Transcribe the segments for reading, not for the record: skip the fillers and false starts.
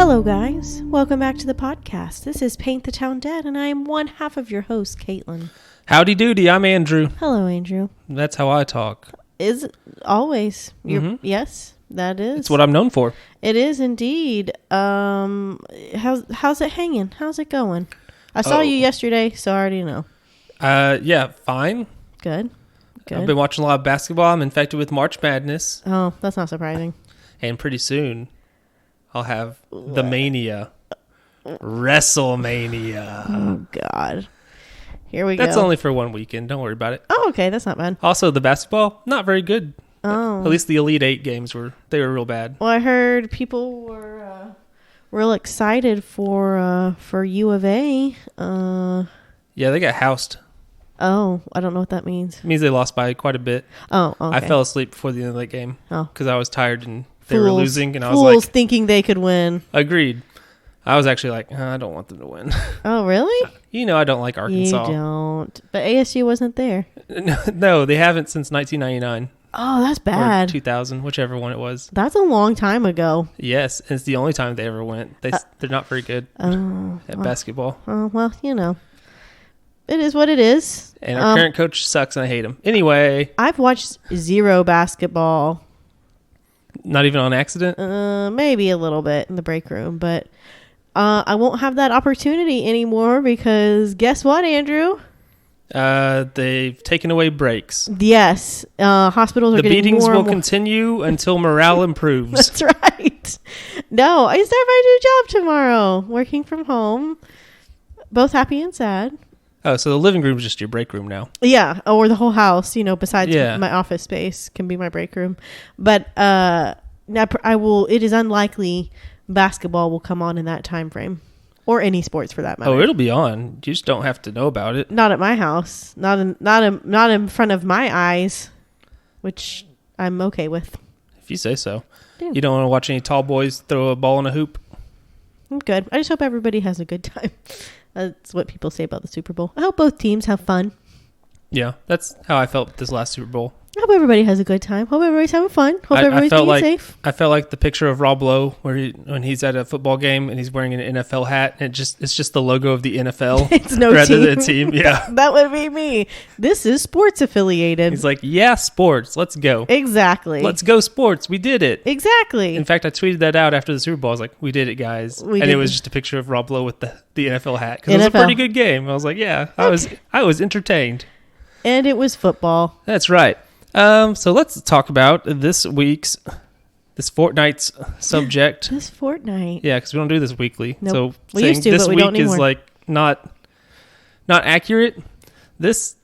Hello guys, welcome back to the podcast. This is Paint the Town Dead and I am one half of your host, Caitlin. Howdy doody, I'm Andrew. Hello Andrew. That's how I talk. Is it always? Yes, that is. It's what I'm known for. It is indeed. How's it hanging? How's it going? I saw you yesterday, so I already know. Yeah, fine. Good. I've been watching a lot of basketball. I'm infected with March Madness. Oh, that's not surprising. And pretty soon, I'll have the Mania. WrestleMania. Oh, God. Here we go. That's only for one weekend. Don't worry about it. Oh, okay. That's not bad. Also, the basketball, not very good. Oh. At least the Elite Eight games were real bad. Well, I heard people were real excited for U of A. Yeah, they got housed. Oh, I don't know what that means. It means they lost by quite a bit. Oh, okay. I fell asleep before the end of that game because I was tired and they were losing. And I was fools like, thinking they could win. Agreed. I was actually like, I don't want them to win. Oh, really? You know I don't like Arkansas. You don't. But ASU wasn't there. No, they haven't since 1999. Oh, that's bad. Or 2000, whichever one it was. That's a long time ago. Yes, it's the only time they ever went. They're not very good at basketball. Oh, well, you know. It is what it is. And our current coach sucks and I hate him. Anyway. I've watched zero basketball. Not even on accident? Maybe a little bit in the break room, but I won't have that opportunity anymore because guess what, Andrew? They've taken away breaks. Yes. Hospitals are getting more. The beatings will continue until morale improves. That's right. No, I start my new job tomorrow, working from home. Both happy and sad. Oh, so the living room is just your break room now. Yeah, or the whole house, besides my office space can be my break room. But it is unlikely basketball will come on in that time frame. Or any sports for that matter. Oh, it'll be on. You just don't have to know about it. Not at my house. Not in front of my eyes, which I'm okay with. If you say so. Yeah. You don't want to watch any tall boys throw a ball in a hoop? I'm good. I just hope everybody has a good time. That's what people say about the Super Bowl. I hope both teams have fun. Yeah, that's how I felt this last Super Bowl. I hope everybody has a good time. Hope everybody's having fun. Hope everybody's being safe. I felt like the picture of Rob Lowe when he's at a football game and he's wearing an NFL hat and it's just the logo of the NFL. It's no rather team. than a team. Yeah, that would be me. This is sports affiliated. He's like, yeah, sports. Let's go. Exactly. Let's go sports. We did it. Exactly. In fact, I tweeted that out after the Super Bowl. I was like, we did it, guys. It was just a picture of Rob Lowe with the NFL hat because it was a pretty good game. I was like, yeah, I was entertained. And it was football. That's right. So let's talk about this fortnight's subject. This fortnight. Yeah, because we don't do this weekly. Nope. So we used to, this but we week don't anymore. is like not accurate. This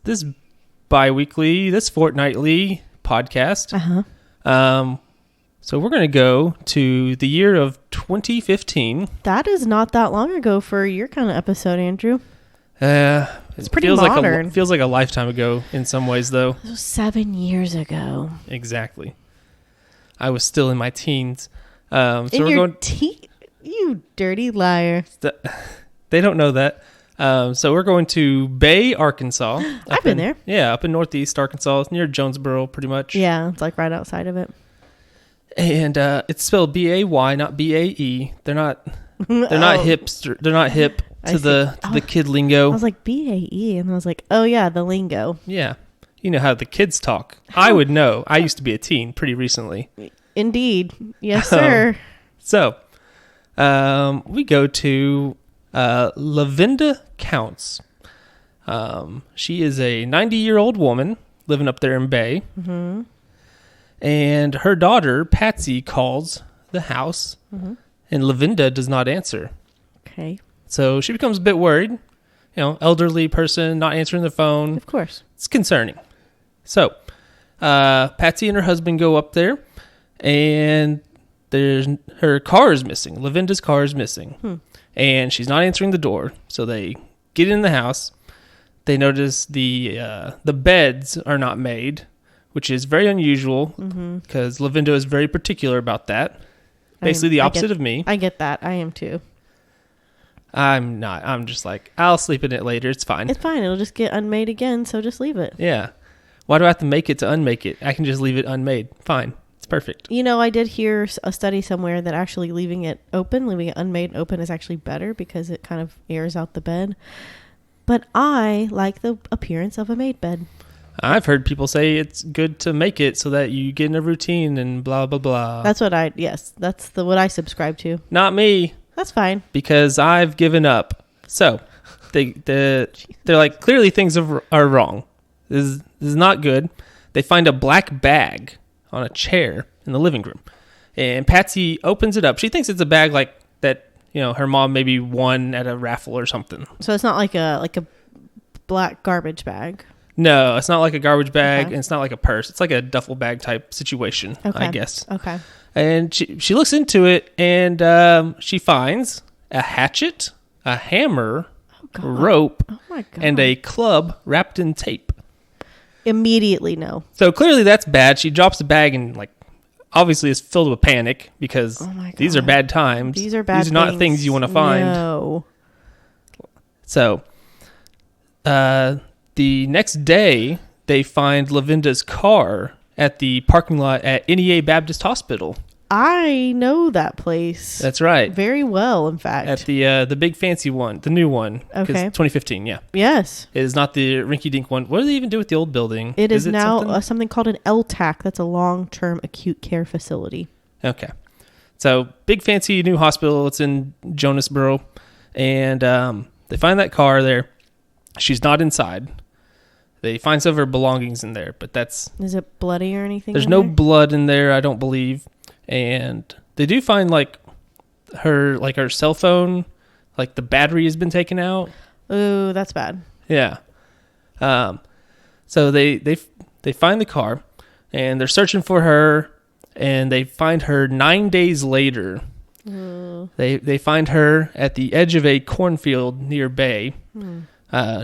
bi-weekly, this fortnightly podcast. So we're going to go to the year of 2015. That is not that long ago for your kind of episode, Andrew. It's pretty modern. Feels like a lifetime ago in some ways, though. It was 7 years ago. Exactly. I was still in my teens. You dirty liar. They don't know that. So we're going to Bay, Arkansas. I've been there. Yeah, up in northeast Arkansas, near Jonesboro, pretty much. Yeah, it's like right outside of it. And it's spelled B-A-Y, not B-A-E. They're not hipster. They're not hip to the kid lingo. I was like B-A-E, and I was like, oh yeah, the lingo. Yeah, you know how the kids talk. I would know. I used to be a teen pretty recently. Indeed, yes, sir. So, we go to Lavinda Counce. She is a 90-year-old woman living up there in Bay. Mm-hmm. And her daughter, Patsy, calls the house, and Lavinda does not answer. Okay. So she becomes a bit worried. Elderly person not answering the phone. Of course. It's concerning. So Patsy and her husband go up there, and her car is missing. Lavinda's car is missing. And she's not answering the door. So they get in the house. They notice the beds are not made, which is very unusual because Lavinda is very particular about that. Basically the opposite of me. I get that. I am too. I'm not. I'm just like, I'll sleep in it later. It's fine. It's fine. It'll just get unmade again, so just leave it. Yeah. Why do I have to make it to unmake it? I can just leave it unmade. Fine. It's perfect. I did hear a study somewhere that actually leaving it unmade and open is actually better because it kind of airs out the bed. But I like the appearance of a made bed. I've heard people say it's good to make it so that you get in a routine and blah, blah, blah. That's what what I subscribe to. Not me. That's fine. Because I've given up. So, they're like, clearly things are wrong. This is not good. They find a black bag on a chair in the living room. And Patsy opens it up. She thinks it's a bag like that, her mom maybe won at a raffle or something. So it's not like a black garbage bag. No, it's not like a garbage bag, and it's not like a purse. It's like a duffel bag type situation, I guess. Okay. And she looks into it, and she finds a hatchet, a hammer, rope, and a club wrapped in tape. Immediately, no. So clearly that's bad. She drops the bag and, obviously is filled with panic because these are bad times. These are bad These are not things you want to find. No. So, the next day, they find Lavinda's car at the parking lot at NEA Baptist Hospital. I know that place. That's right. Very well, in fact. At the big fancy one, the new one. Okay. 2015, yeah. Yes. It is not the rinky-dink one. What do they even do with the old building? It is now something called an LTAC. That's a long-term acute care facility. Okay. So, big fancy new hospital. It's in Jonesboro. And they find that car there. She's not inside. They find some of her belongings in there, but Is it bloody or anything? There's no blood in there, I don't believe. And they do find her cell phone, the battery has been taken out. Ooh, that's bad. Yeah. So they find the car and they're searching for her, and they find her 9 days later. They find her at the edge of a cornfield near Bay.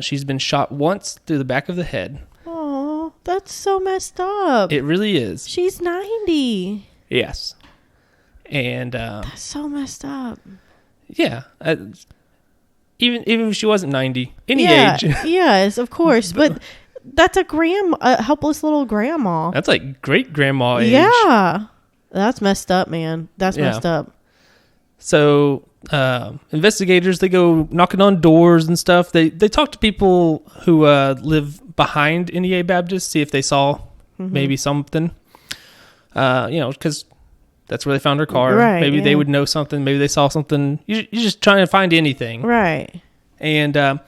She's been shot once through the back of the head. Oh, that's so messed up. It really is. She's 90. Yes. And that's so messed up. Yeah. Even if she wasn't 90, any age. Yes, of course. But that's a helpless little grandma. That's like great grandma age. Yeah. That's messed up, man. That's messed up. So investigators, they go knocking on doors and stuff. They talk to people who live behind NEA Baptist, see if they saw maybe something. Because that's where they found her car. Right, maybe they would know something. Maybe they saw something. You're just trying to find anything. Right. And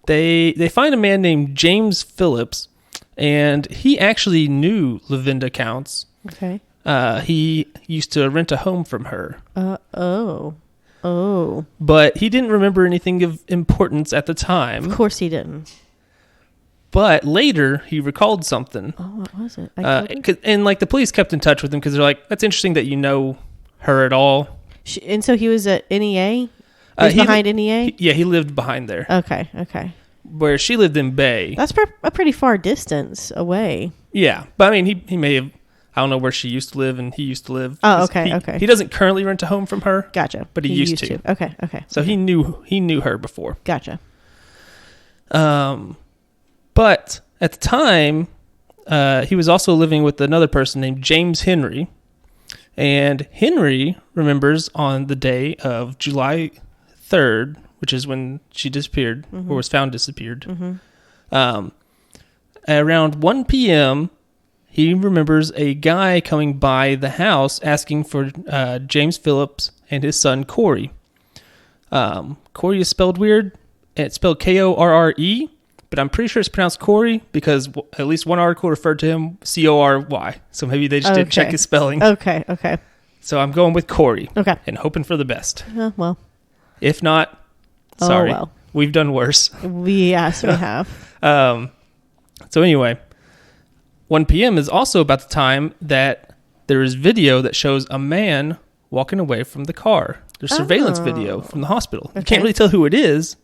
they find a man named James Phillips, and he actually knew Lavinda Counce. Okay. He used to rent a home from her. Oh. But he didn't remember anything of importance at the time. Of course he didn't. But later, he recalled something. Oh, what was it? And the police kept in touch with him because they're like, that's interesting that you know her at all. And so he was at NEA? He behind NEA? He lived behind there. Okay. Where she lived in Bay. That's a pretty far distance away. Yeah. But I mean, he may have, I don't know where she used to live and he used to live. Oh, okay. He doesn't currently rent a home from her. Gotcha. But he used to. Okay. So he knew her before. Gotcha. But at the time, he was also living with another person named James Henry. And Henry remembers on the day of July 3rd, which is when she disappeared, or was found disappeared. At around 1 p.m., he remembers a guy coming by the house asking for James Phillips and his son, Corey. Corey is spelled weird. It's spelled Korre, but I'm pretty sure it's pronounced Corey because at least one article referred to him Cory. So maybe they just didn't check his spelling. Okay. So I'm going with Corey. Okay. And hoping for the best. Well. If not, sorry. Well. We've done worse. Yes, we have. So anyway, 1 p.m. is also about the time that there is video that shows a man walking away from the car. There's surveillance video from the hospital. Okay. You can't really tell who it is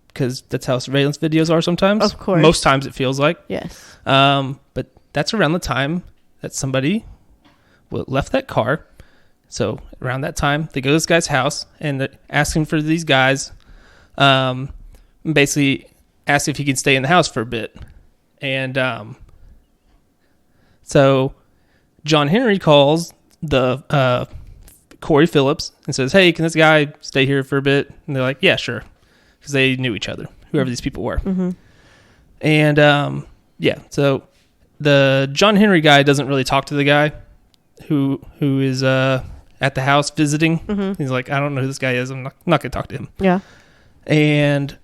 because that's how surveillance videos are sometimes. Of course. Most times it feels like. Yes. But that's around the time that somebody left that car. So around that time, they go to this guy's house and they're asking for these guys, basically ask if he can stay in the house for a bit. And so John Henry calls the Corey Phillips and says, "Hey, can this guy stay here for a bit?" And they're like, "Yeah, sure," because they knew each other, whoever these people were. Mm-hmm. And so the John Henry guy doesn't really talk to the guy who is at the house visiting. Mm-hmm. He's like, "I don't know who this guy is. I'm not going to talk to him." Yeah. And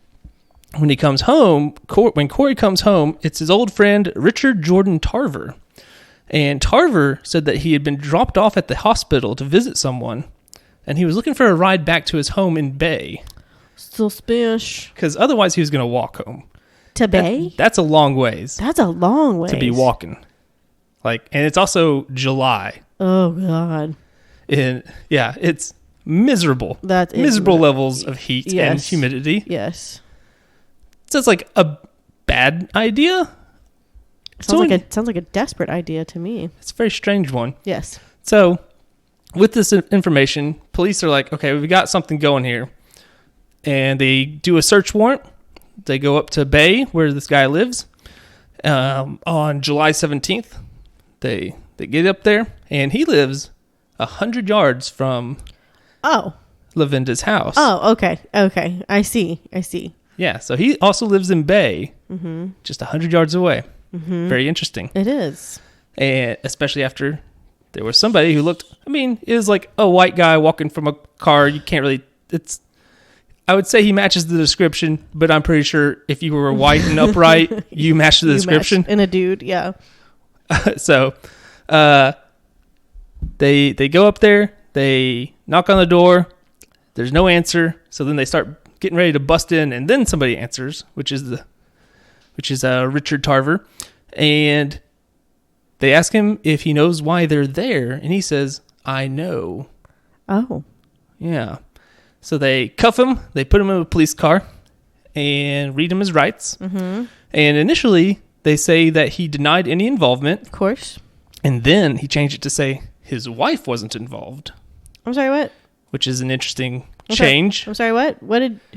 when he comes home, when Corey comes home, it's his old friend Richard Jordan Tarver. And Tarver said that he had been dropped off at the hospital to visit someone, and he was looking for a ride back to his home in Bay. Suspicious. Because otherwise he was going to walk home. To Bay? That's a long ways. That's a long ways. To be walking. And it's also July. Oh, God. And yeah, it's miserable. That is miserable levels of heat and humidity. Yes. So it's like a bad idea. Sounds like a desperate idea to me. It's a very strange one. Yes. So with this information, police are like, okay, we got something going here. And they do a search warrant. They go up to Bay, where this guy lives, on July 17th. They get up there, and he lives 100 yards from Lavinda's house. Oh, okay. I see. Yeah, so he also lives in Bay, just 100 yards away. Mm-hmm. Very interesting. It is. And especially after there was somebody who looked, it was like a white guy walking from a car. You can't really, I would say he matches the description, but I'm pretty sure if you were white and upright, you matched the description. In a dude, yeah. So they go up there, they knock on the door, there's no answer, so then they start getting ready to bust in, and then somebody answers, which is Richard Tarver, and they ask him if he knows why they're there, and he says, "I know." Oh. Yeah. So they cuff him, they put him in a police car, and read him his rights. Mm-hmm. And initially, they say that he denied any involvement. Of course. And then he changed it to say his wife wasn't involved. I'm sorry, what? Which is an interesting change. I'm sorry, what?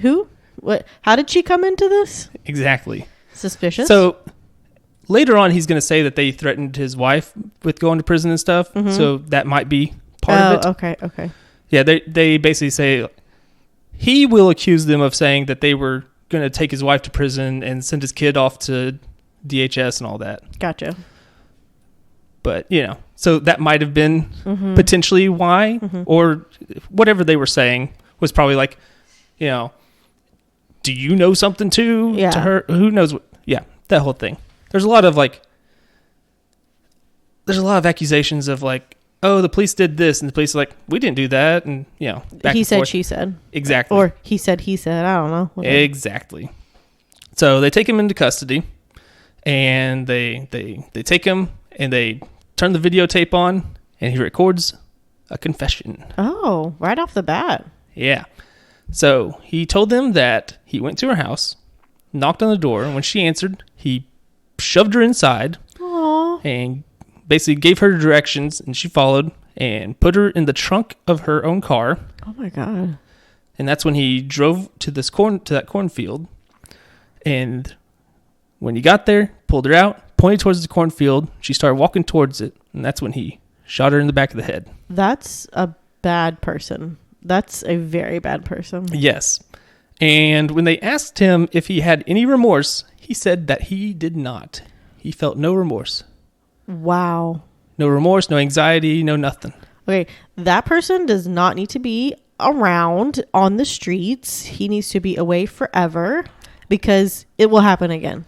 Who? What? How did she come into this? Exactly. Suspicious. So later on, he's going to say that they threatened his wife with going to prison and stuff. Mm-hmm. So that might be part of it. Okay. Yeah, they basically say he will accuse them of saying that they were going to take his wife to prison and send his kid off to DHS and all that. Gotcha. But, so that might have been potentially why, or whatever they were saying was probably like, do you know something to her? Who knows what? Yeah, that whole thing. There's a lot of accusations of oh, the police did this, and the police are like, we didn't do that, and back he and said, forth. she said, exactly, or he said, I don't know. Whatever. Exactly. So they take him into custody, and they take him and they turn the videotape on, and he records a confession. Oh, right off the bat. Yeah. So he told them that he went to her house, knocked on the door, and when she answered, he shoved her inside. Aww. And basically gave her directions, and she followed and put her in the trunk of her own car. Oh my God. And that's when he drove to that cornfield. And when he got there, pulled her out, pointed towards the cornfield. She started walking towards it, and that's when he shot her in the back of the head. That's a bad person. That's a very bad person. Yes. And when they asked him if he had any remorse, he said that he did not. He felt no remorse. Wow. No remorse, no anxiety, no nothing. Okay, that person does not need to be around on the streets. He needs to be away forever because it will happen again.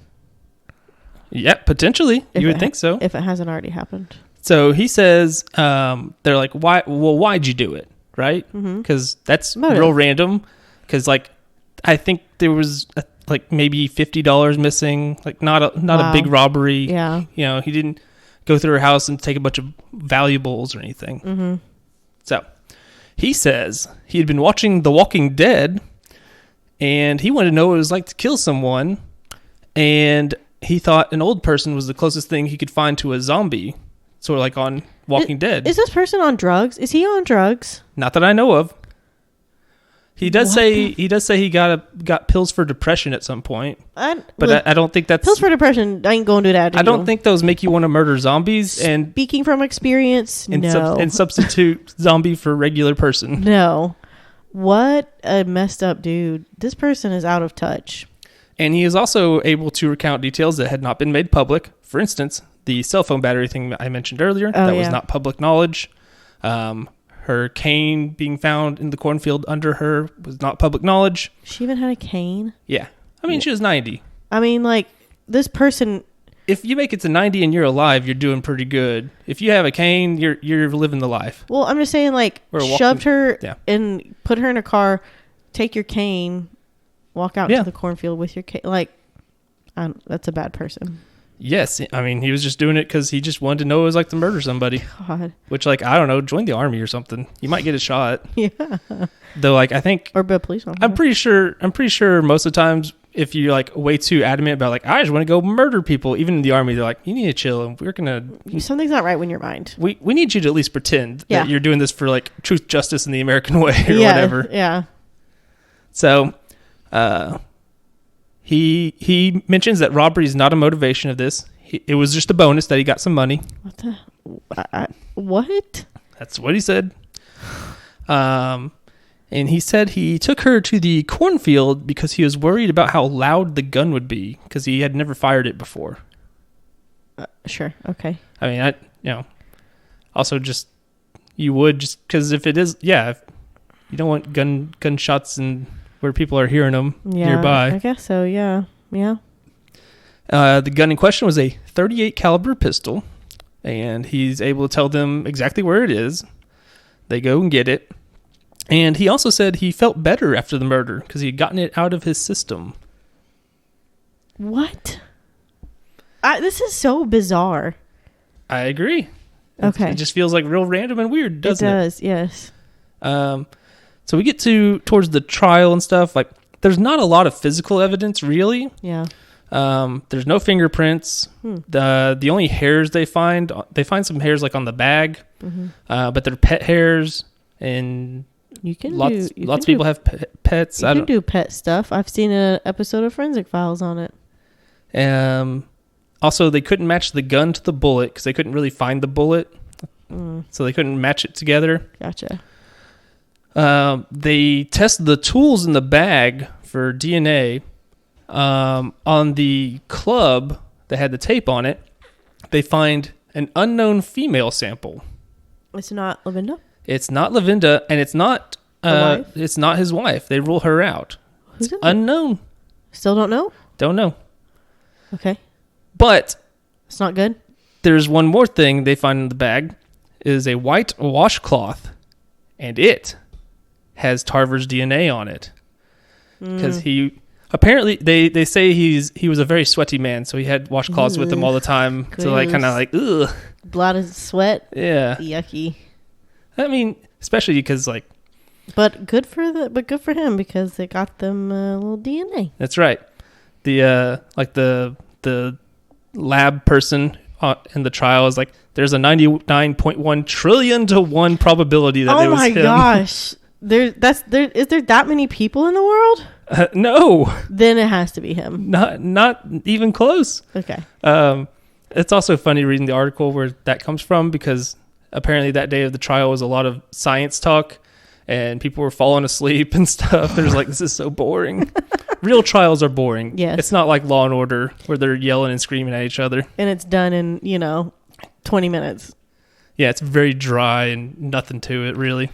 Yeah, potentially. You would think so. If it hasn't already happened. So he says, they're like, why? Well, why'd you do it? Right? Because that's real random. Because I think there was maybe $50 missing. Not a big robbery. Yeah. He didn't go through her house and take a bunch of valuables or anything. Mm-hmm. So he says he had been watching The Walking Dead, and he wanted to know what it was like to kill someone, and he thought an old person was the closest thing he could find to a zombie, sort of on Walking Dead. Is this person on drugs? Is he on drugs? Not that I know of. He does say he got pills for depression at some point. I don't think that's pills for depression. I ain't going to do that. I don't think those make you want to murder zombies. And speaking from experience, no. And substitute zombie for regular person. No. What a messed up dude. This person is out of touch. And he is also able to recount details that had not been made public. For instance, the cell phone battery thing that I mentioned earlier, was not public knowledge. Her cane being found in the cornfield under her was not public knowledge. She even had a cane? Yeah. I mean, she was 90. I mean, like, this person... If you make it to 90 and you're alive, you're doing pretty good. If you have a cane, you're living the life. Well, I'm just saying, like, shoved her and put her in a car, take your cane, walk out to the cornfield with your cane. Like, that's a bad person. Yes. I mean, he was just doing it because he just wanted to know what it was like to murder somebody. God. Which, like, I don't know, join the army or something. You might get a shot. Yeah. Though, like, I think... Or be a police officer. I'm pretty sure most of the times, if you're, like, way too adamant about, like, I just want to go murder people, even in the army, they're like, you need to chill, and we're going to... Something's not right in your mind. We need you to at least pretend that you're doing this for, like, truth, justice, in the American way or whatever. Yeah. So, he mentions that robbery is not a motivation of this. It was just a bonus that he got some money. What? That's what he said. And he said he took her to the cornfield because he was worried about how loud the gun would be because he had never fired it before. Sure. Okay. I mean, also just, you would just, because if it is, you don't want gunshots and where people are hearing them nearby. I guess so. Yeah. Yeah. The gun in question was a .38 caliber pistol, and he's able to tell them exactly where it is. They go and get it. And he also said he felt better after the murder because he had gotten it out of his system. What? This is so bizarre. I agree. Okay. It just feels like real random and weird, doesn't it? It does, yes. So we get towards the trial and stuff. Like, there's not a lot of physical evidence, really. Yeah. There's no fingerprints. The only hairs they find some hairs like on the bag, but they're pet hairs, and lots of people have pets. You can do pet stuff. I've seen an episode of Forensic Files on it. Also, they couldn't match the gun to the bullet because they couldn't really find the bullet, so they couldn't match it together. Gotcha. They tested the tools in the bag for DNA. On the club that had the tape on it, they find an unknown female sample. It's not Lavinda? It's not Lavinda, and it's not it's not his wife. They rule her out. Who's it's unknown. Still don't know? Don't know. Okay. But it's not good. There's one more thing they find in the bag is a white washcloth, and it has Tarver's DNA on it. Because he apparently they say he was a very sweaty man, so he had washcloths with him all the time. Gross. So like kind of like ugh. Blood and sweat. Yeah. Yucky. I mean, especially because like. But good for him because they got them a little DNA. That's right. The the lab person in the trial is like, there's a 99.1 trillion to 1 probability that it was him. Oh my gosh. Is there that many people in the world? No. Then it has to be him. Not even close. Okay. It's also funny reading the article where that comes from because apparently that day of the trial was a lot of science talk and people were falling asleep and stuff. There's like, this is so boring. Real trials are boring. Yes. It's not like Law and Order where they're yelling and screaming at each other. And it's done in, 20 minutes. Yeah, it's very dry and nothing to it, really.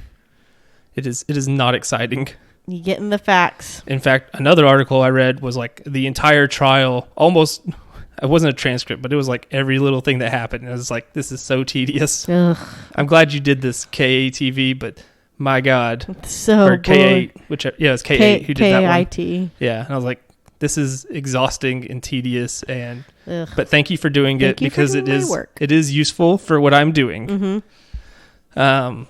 It is not exciting. You getting the facts. In fact, another article I read was like the entire trial, almost, it wasn't a transcript, but it was like every little thing that happened. And I was like, this is so tedious. Ugh. I'm glad you did this KATV, but my God. It's so or K8, it's K8 who did that one. KIT. Yeah, and I was like, this is exhausting and tedious, but thank you for doing it because it is useful for what I'm doing. Mm-hmm.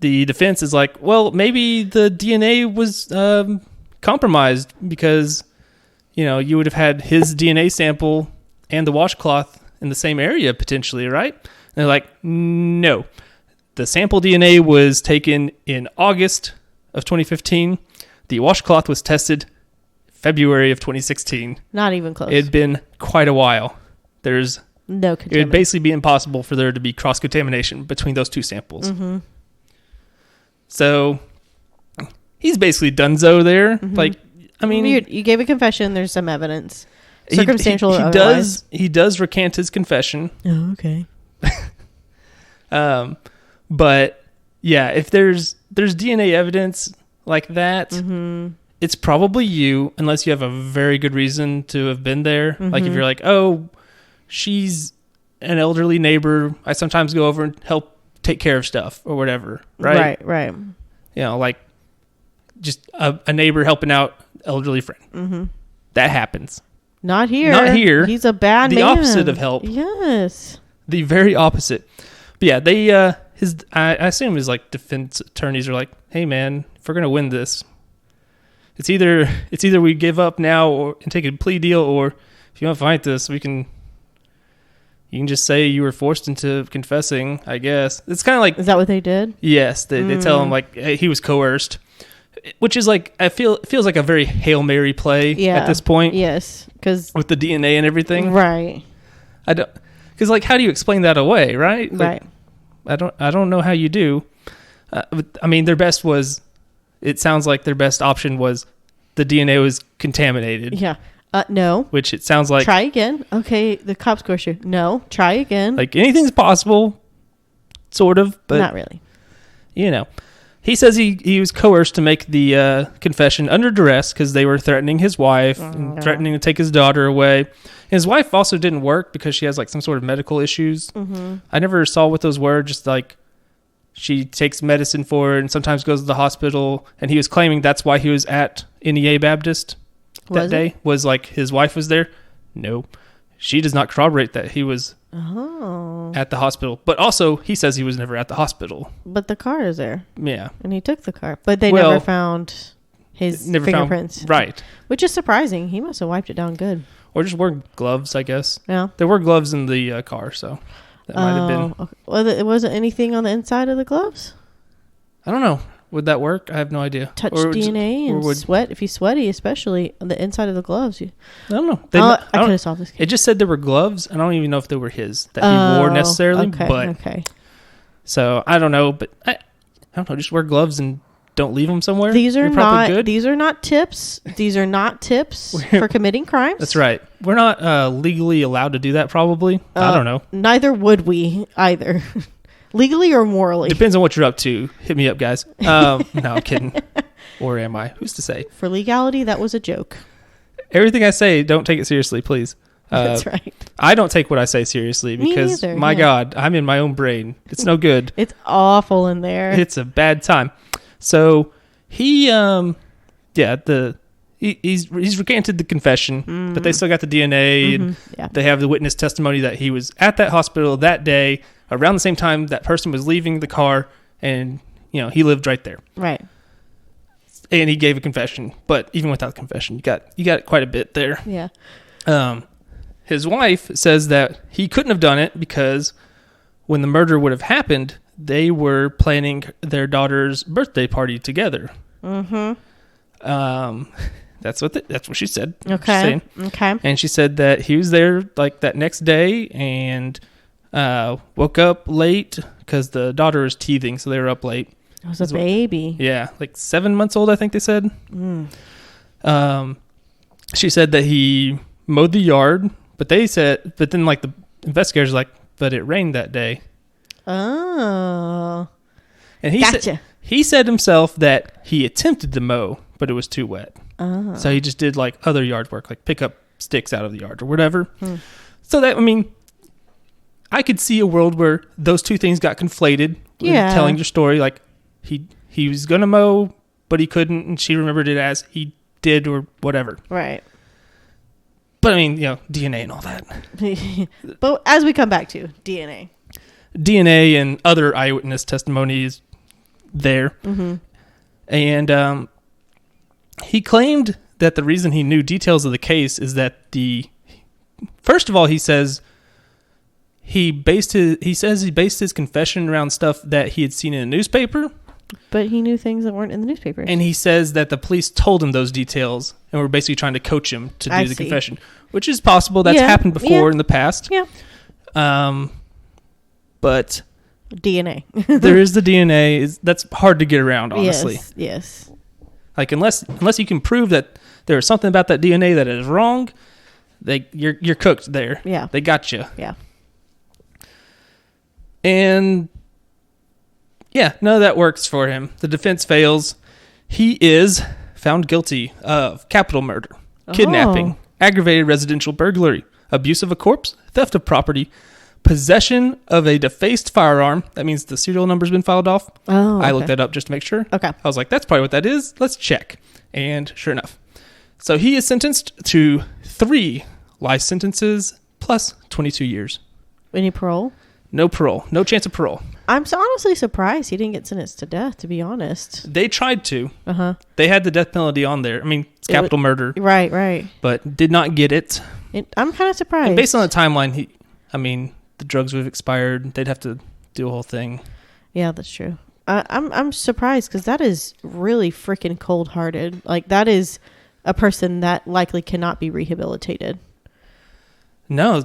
The defense is like, well, maybe the DNA was compromised because, you would have had his DNA sample and the washcloth in the same area potentially, right? And they're like, no. The sample DNA was taken in August of 2015. The washcloth was tested February of 2016. Not even close. It had been quite a while. There's no contamination. It would basically be impossible for there to be cross-contamination between those two samples. Mm-hmm. So he's basically donezo there. Mm-hmm. Like, I mean, you gave a confession. There's some evidence, circumstantial. He does recant his confession. Oh, okay. But yeah, if there's DNA evidence like that, it's probably you, unless you have a very good reason to have been there. Like if you're like, oh, she's an elderly neighbor, I sometimes go over and help take care of stuff or whatever, right? Right. You know, like just a neighbor helping out elderly friend. Mm-hmm. That happens. Not here. He's a bad man. The opposite of help. Yes. The very opposite. But yeah, they I assume his like defense attorneys are like, hey man, if we're gonna win this, it's either we give up now and take a plea deal, or if you want to fight this, you can just say you were forced into confessing, I guess. It's kind of like... Is that what they did? Yes. They tell him, like, hey, he was coerced. Which is, like, it feels like a very Hail Mary play at this point. Yes. Cause with the DNA and everything. Right. Because, like, how do you explain that away, right? Like, right. I don't know how you do. I mean, their best was... It sounds like their best option was the DNA was contaminated. Yeah. No. Which it sounds like... Try again. Okay, the cops scored you. No, try again. Like, anything's possible, sort of, but... Not really. You know. He says he was coerced to make the confession under duress because they were threatening his wife and threatening to take his daughter away. His wife also didn't work because she has, like, some sort of medical issues. Mm-hmm. I never saw what those were, just, like, she takes medicine for it and sometimes goes to the hospital, and he was claiming that's why he was at NEA Baptist. That day was like his wife was there. No, she does not corroborate that he was at the hospital. But also, he says he was never at the hospital. But the car is there. Yeah, and he took the car, but they never found his fingerprints. Right, which is surprising. He must have wiped it down good, or just wore gloves. I guess. Yeah, there were gloves in the car, so that might have been. Okay. Well, it wasn't anything on the inside of the gloves. I don't know. Would that work? I have no idea. Touch DNA and sweat. If he's sweaty, especially on the inside of the gloves. I don't know. I could have solved this case. It just said there were gloves. I don't even know if they were his that he wore necessarily. Okay. So I don't know, but I don't know. Just wear gloves and don't leave them somewhere. These are not good. These are not tips. These are not tips for committing crimes. That's right. We're not legally allowed to do that. Probably. I don't know. Neither would we either. Legally or morally? Depends on what you're up to. Hit me up, guys. No, I'm kidding. Or am I? Who's to say? For legality, that was a joke. Everything I say, don't take it seriously, please. That's right. I don't take what I say seriously because, God, I'm in my own brain. It's no good. It's awful in there. It's a bad time. So he's recanted the confession, but they still got the DNA, and they have the witness testimony that he was at that hospital that day around the same time that person was leaving the car, and he lived right there. Right. And he gave a confession, but even without the confession, you got quite a bit there. Yeah. His wife says that he couldn't have done it because when the murder would have happened, they were planning their daughter's birthday party together. Mm-hmm. That's what she said. Okay. Okay. And she said that he was there like that next day and woke up late because the daughter was teething, so they were up late. It was a baby. Yeah, like 7 months old, I think they said. She said that he mowed the yard, but then like the investigators were like, but it rained that day. Oh. And he said himself that he attempted to mow, but it was too wet. Oh. So he just did like other yard work, like pick up sticks out of the yard or whatever. So that, I could see a world where those two things got conflated. Yeah. Telling your story, like he was going to mow, but he couldn't, and she remembered it as he did or whatever. Right. But DNA and all that. But as we come back to DNA and other eyewitness testimonies there. Mm-hmm. And he claimed that the reason he knew details of the case is that first of all, he says he based his confession around stuff that he had seen in a newspaper, But he knew things that weren't in the newspapers. And he says that the police told him those details and were basically trying to coach him to do the confession, which is possible. That's happened before in the past. Yeah. But DNA. there is the DNA. That's hard to get around, honestly. Yes. Like unless you can prove that there is something about that DNA that is wrong, you're cooked there. Yeah. They got you. Yeah. And yeah, none of that works for him. The defense fails. He is found guilty of capital murder, kidnapping, aggravated residential burglary, abuse of a corpse, theft of property, possession of a defaced firearm. That means the serial number's been filed off. Oh, okay. I looked that up just to make sure. Okay. I was like, that's probably what that is. Let's check. And sure enough. So he is sentenced to 3 life sentences plus 22 years. Any parole? No parole. No chance of parole. I'm honestly surprised he didn't get sentenced to death, to be honest. They tried to. Uh-huh. They had the death penalty on there. I mean, it's capital murder. Right. But did not get it. I'm kind of surprised. And based on the timeline, the drugs would have expired. They'd have to do a whole thing. Yeah, that's true. I'm surprised because that is really freaking cold-hearted. Like, that is a person that likely cannot be rehabilitated. No,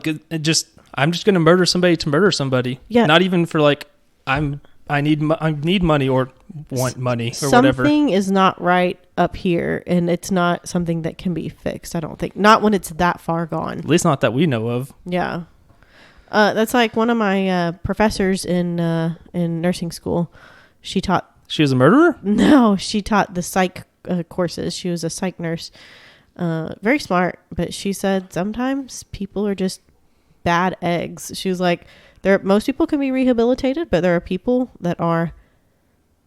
I'm just going to murder somebody to murder somebody. Yeah. Not even for like, I need money or want money or whatever. Something is not right up here, and it's not something that can be fixed, I don't think. Not when it's that far gone. At least not that we know of. Yeah. That's like one of my professors in nursing school. She was a murderer? No, she taught the psych courses. She was a psych nurse. Very smart, but she said sometimes people are just bad eggs. She was like, most people can be rehabilitated, but there are people that are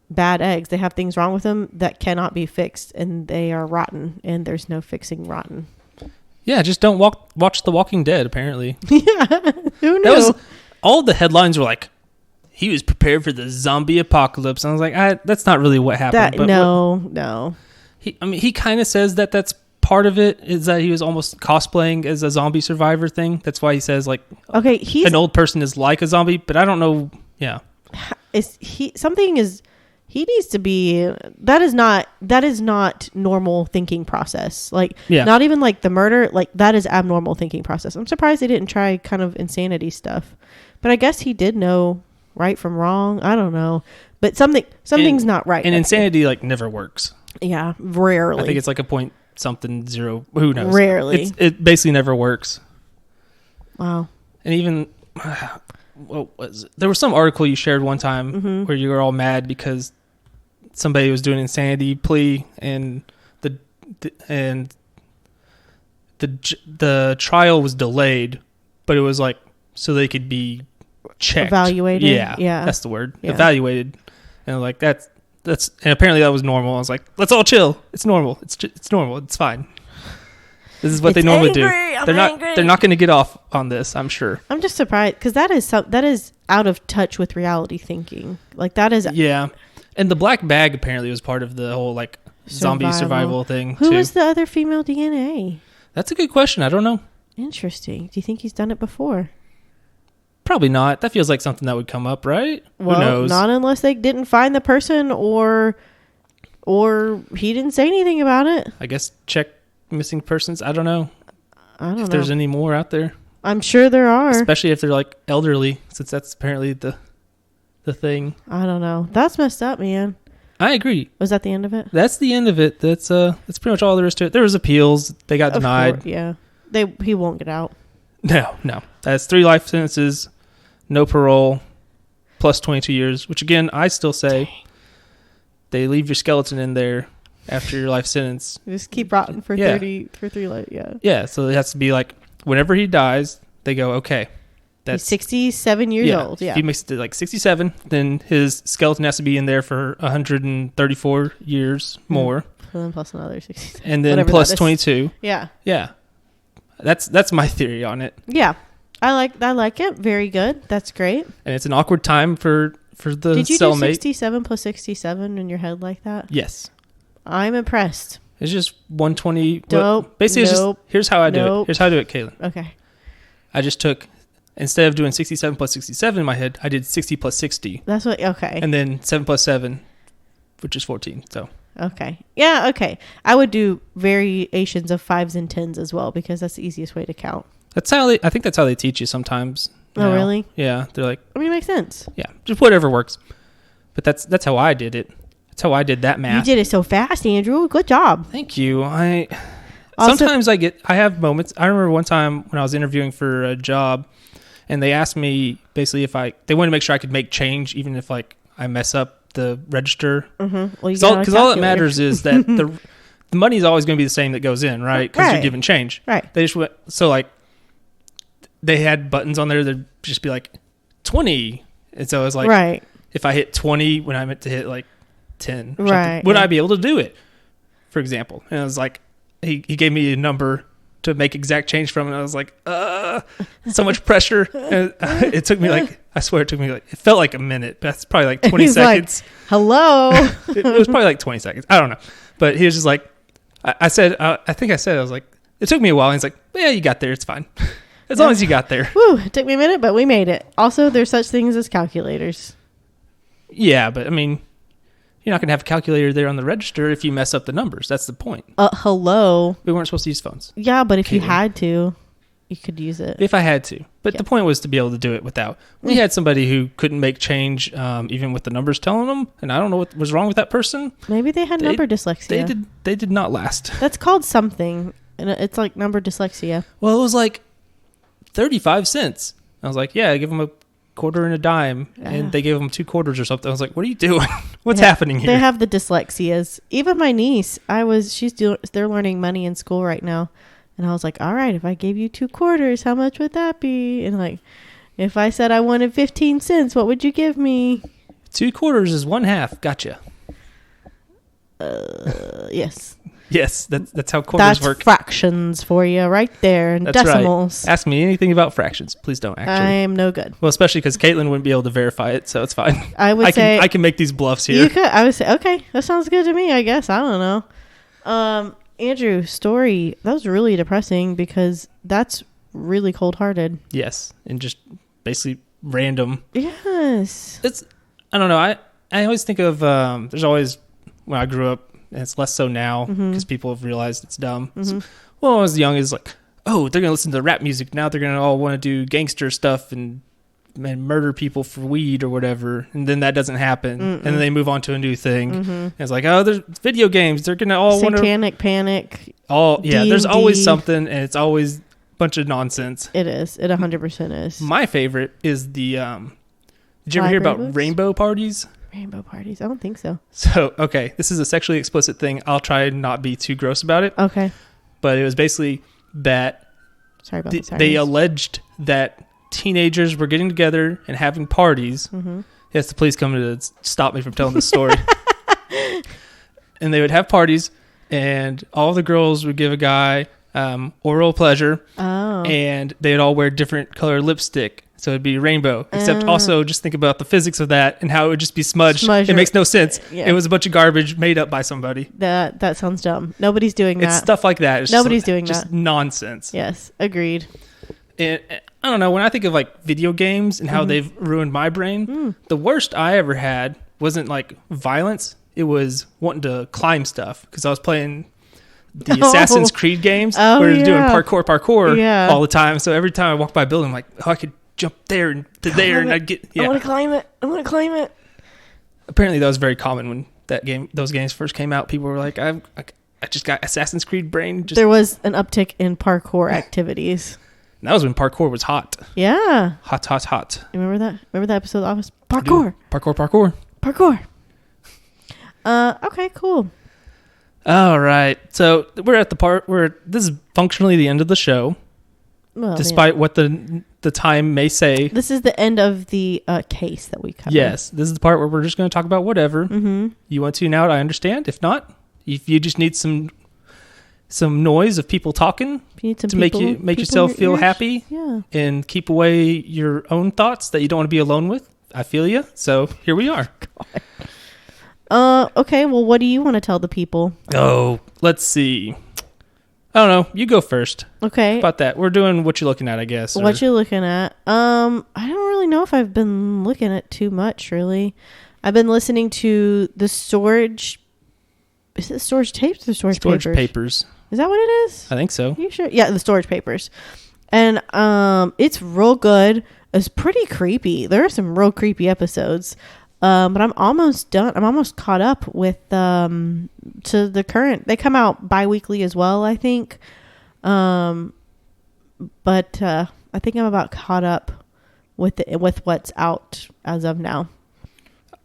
bad eggs. They have things wrong with them that cannot be fixed, and they are rotten, and there's no fixing rotten. Yeah, just don't watch The Walking Dead, apparently. Yeah, who knew? All the headlines were like, he was prepared for the zombie apocalypse. And I was like, that's not really what happened. No. He kind of says that that's part of it, is that he was almost cosplaying as a zombie survivor thing. That's why he says, like, okay, an old person is like a zombie, but I don't know. Yeah. He needs to be, that is not normal thinking process. Like, not even like the murder, like that is abnormal thinking process. I'm surprised they didn't try kind of insanity stuff, but I guess he did know right from wrong. I don't know, but something's not right. And insanity like never works. Yeah. Rarely. I think it's like a point something zero. Who knows? Rarely. It basically never works. Wow. And even, what was it? There was some article you shared one time where you were all mad because somebody was doing an insanity plea and the trial was delayed, but it was like so they could be checked, evaluated. Yeah, that's the word. Yeah. Evaluated, and like that's and apparently that was normal. I was like, let's all chill. It's normal. It's normal. It's fine. This is what they normally do. They're not going to get off on this, I'm sure. I'm just surprised because that is out of touch with reality thinking. Like that is And the black bag apparently was part of the whole like zombie survival thing. Who was the other female DNA? That's a good question. I don't know. Interesting. Do you think he's done it before? Probably not. That feels like something that would come up, right? Well, who knows? Not unless they didn't find the person or he didn't say anything about it. I guess check missing persons. I don't know. If there's any more out there. I'm sure there are. Especially if they're like elderly, since that's apparently the thing. I don't know. That's messed up, man. I agree. Was that the end of it? That's the end of it. That's pretty much all there is to it. There was appeals. They got denied. Course, yeah. He won't get out. No. That's 3 life sentences, no parole, plus 22 years, which again, I still say they leave your skeleton in there after your life sentence. You just keep rotting for 3 life. Yeah. Yeah. So it has to be like whenever he dies, they go, okay. He's 67 years old. Yeah. If he makes it to like 67, then his skeleton has to be in there for 134 years more. Plus another 60. And then plus 22. Yeah. Yeah. That's my theory on it. Yeah. I like it. Very good. That's great. And it's an awkward time for the cellmate. Did you do 67 plus 67 in your head like that? Yes. I'm impressed. It's just 120. Nope. Basically, it's just, here's how I do it. Here's how I do it, Caitlin. Okay. I just took, instead of doing 67 plus 67 in my head, I did 60 plus 60. That's what, okay. And then 7 plus 7. which is 14. So okay, yeah, okay. I would do variations of 5s and 10s as well because that's the easiest way to count. I think that's how they teach you sometimes. Oh, really? Yeah, they're like. I mean, it makes sense. Yeah, just whatever works. But that's how I did it. That's how I did that math. You did it so fast, Andrew. Good job. Thank you. Sometimes I have moments. I remember one time when I was interviewing for a job, and they asked me basically they wanted to make sure I could make change even if like I mess up the register. Mm-hmm. Well, because all that matters is that the money is always going to be the same that goes in, right? Because you're given change. Right. They just went, so like they had buttons on there that'd just be like 20, and so it was like right. If I hit 20 when I meant to hit like 10, right? Would I be able to do it? For example, and I was like, he gave me a number to make exact change from, and I was like, so much pressure. And it took me like, I swear it felt like a minute. That's probably like 20 seconds. Like, hello. It was probably like 20 seconds. I don't know. But he was just like, I was like, it took me a while. And he's like, yeah, you got there. It's fine. As long as you got there. Whew, it took me a minute, but we made it. Also, there's such things as calculators. Yeah, but I mean, you're not going to have a calculator there on the register if you mess up the numbers. That's the point. Hello. We weren't supposed to use phones. Yeah, but if you had to, you could use it. If I had to. But the point was to be able to do it without. We had somebody who couldn't make change even with the numbers telling them, and I don't know what was wrong with that person. Maybe they had number dyslexia. They did not last. That's called something, and it's like number dyslexia. Well, it was like 35 cents. I was like, yeah, I give them a quarter and a dime, and they gave them 2 quarters or something. I was like, what are you doing? What's happening here? They have the dyslexias. Even my niece, they're learning money in school right now, and I was like, all right, if I gave you 2 quarters, how much would that be? And like, if I said I wanted 15 cents, what would you give me? 2 quarters is 1/2. Gotcha. Yes. Yes, that's how quarters work. That's fractions for you right there, and decimals. Right. Ask me anything about fractions. Please don't, actually. I am no good. Well, especially because Caitlin wouldn't be able to verify it, so it's fine. I can make these bluffs here. You could. I would say, okay, that sounds good to me, I guess. I don't know. Andrew, story, that was really depressing because that's really cold-hearted. Yes, and just basically random. Yes. I don't know. I always think of, there's always, when I grew up, and it's less so now because people have realized it's dumb. So, when I was young, it's like, oh, they're going to listen to rap music. Now they're going to all want to do gangster stuff and murder people for weed or whatever. And then that doesn't happen. And then they move on to a new thing. And it's like, oh, there's video games. They're going to all want to... Satanic Panic. Yeah, there's always something, and it's always a bunch of nonsense. It is. It 100% is. My favorite is the... did you ever hear about rainbow parties? Rainbow parties? I don't think so. So, okay, this is a sexually explicit thing. I'll try and not be too gross about it. Okay. But it was basically that they alleged that teenagers were getting together and having parties. Yes, the police come to stop me from telling this story. And they would have parties, and all the girls would give a guy oral pleasure. Oh. And they'd all wear different color lipstick. So it'd be rainbow, except also just think about the physics of that and how it would just be smudged. It makes no sense. Yeah. It was a bunch of garbage made up by somebody. That sounds dumb. Nobody's doing that. It's stuff like that. Nobody's doing that. Just nonsense. Yes, agreed. And I don't know, when I think of like video games and how they've ruined my brain, the worst I ever had wasn't like violence. It was wanting to climb stuff because I was playing the Assassin's Creed games where you're doing parkour all the time. So every time I walk by a building, I'm like, oh, I could jump there and to there, and I'd get. Yeah. I want to climb it. Apparently, that was very common when those games first came out. People were like, I just got Assassin's Creed brain. There was an uptick in parkour activities. And that was when parkour was hot. Yeah. Hot. You remember that? Remember that episode of The Office? Parkour. Okay, cool. All right. So we're at the part where this is functionally the end of the show. Well, despite what the time may say. This is the end of the case that we covered. Yes. This is the part where we're just going to talk about whatever. You want to tune out, I understand. If not, if you just need some noise of people talking to make yourself feel happy and keep away your own thoughts that you don't want to be alone with, I feel you. So here we are. Okay, well, what do you want to tell the people? Oh, let's see. I don't know. You go first. Okay. How about that? We're doing what you're looking at, I guess. What you're looking at. I don't really know if I've been looking at too much, really. I've been listening to the storage. Is it storage tapes or storage papers? Is that what it is? I think so. Are you sure? Yeah, the storage papers. And it's real good. It's pretty creepy. There are some real creepy episodes. But I'm almost done. I'm almost caught up with to the current. They come out bi-weekly as well, I think. But I think I'm about caught up with what's out as of now.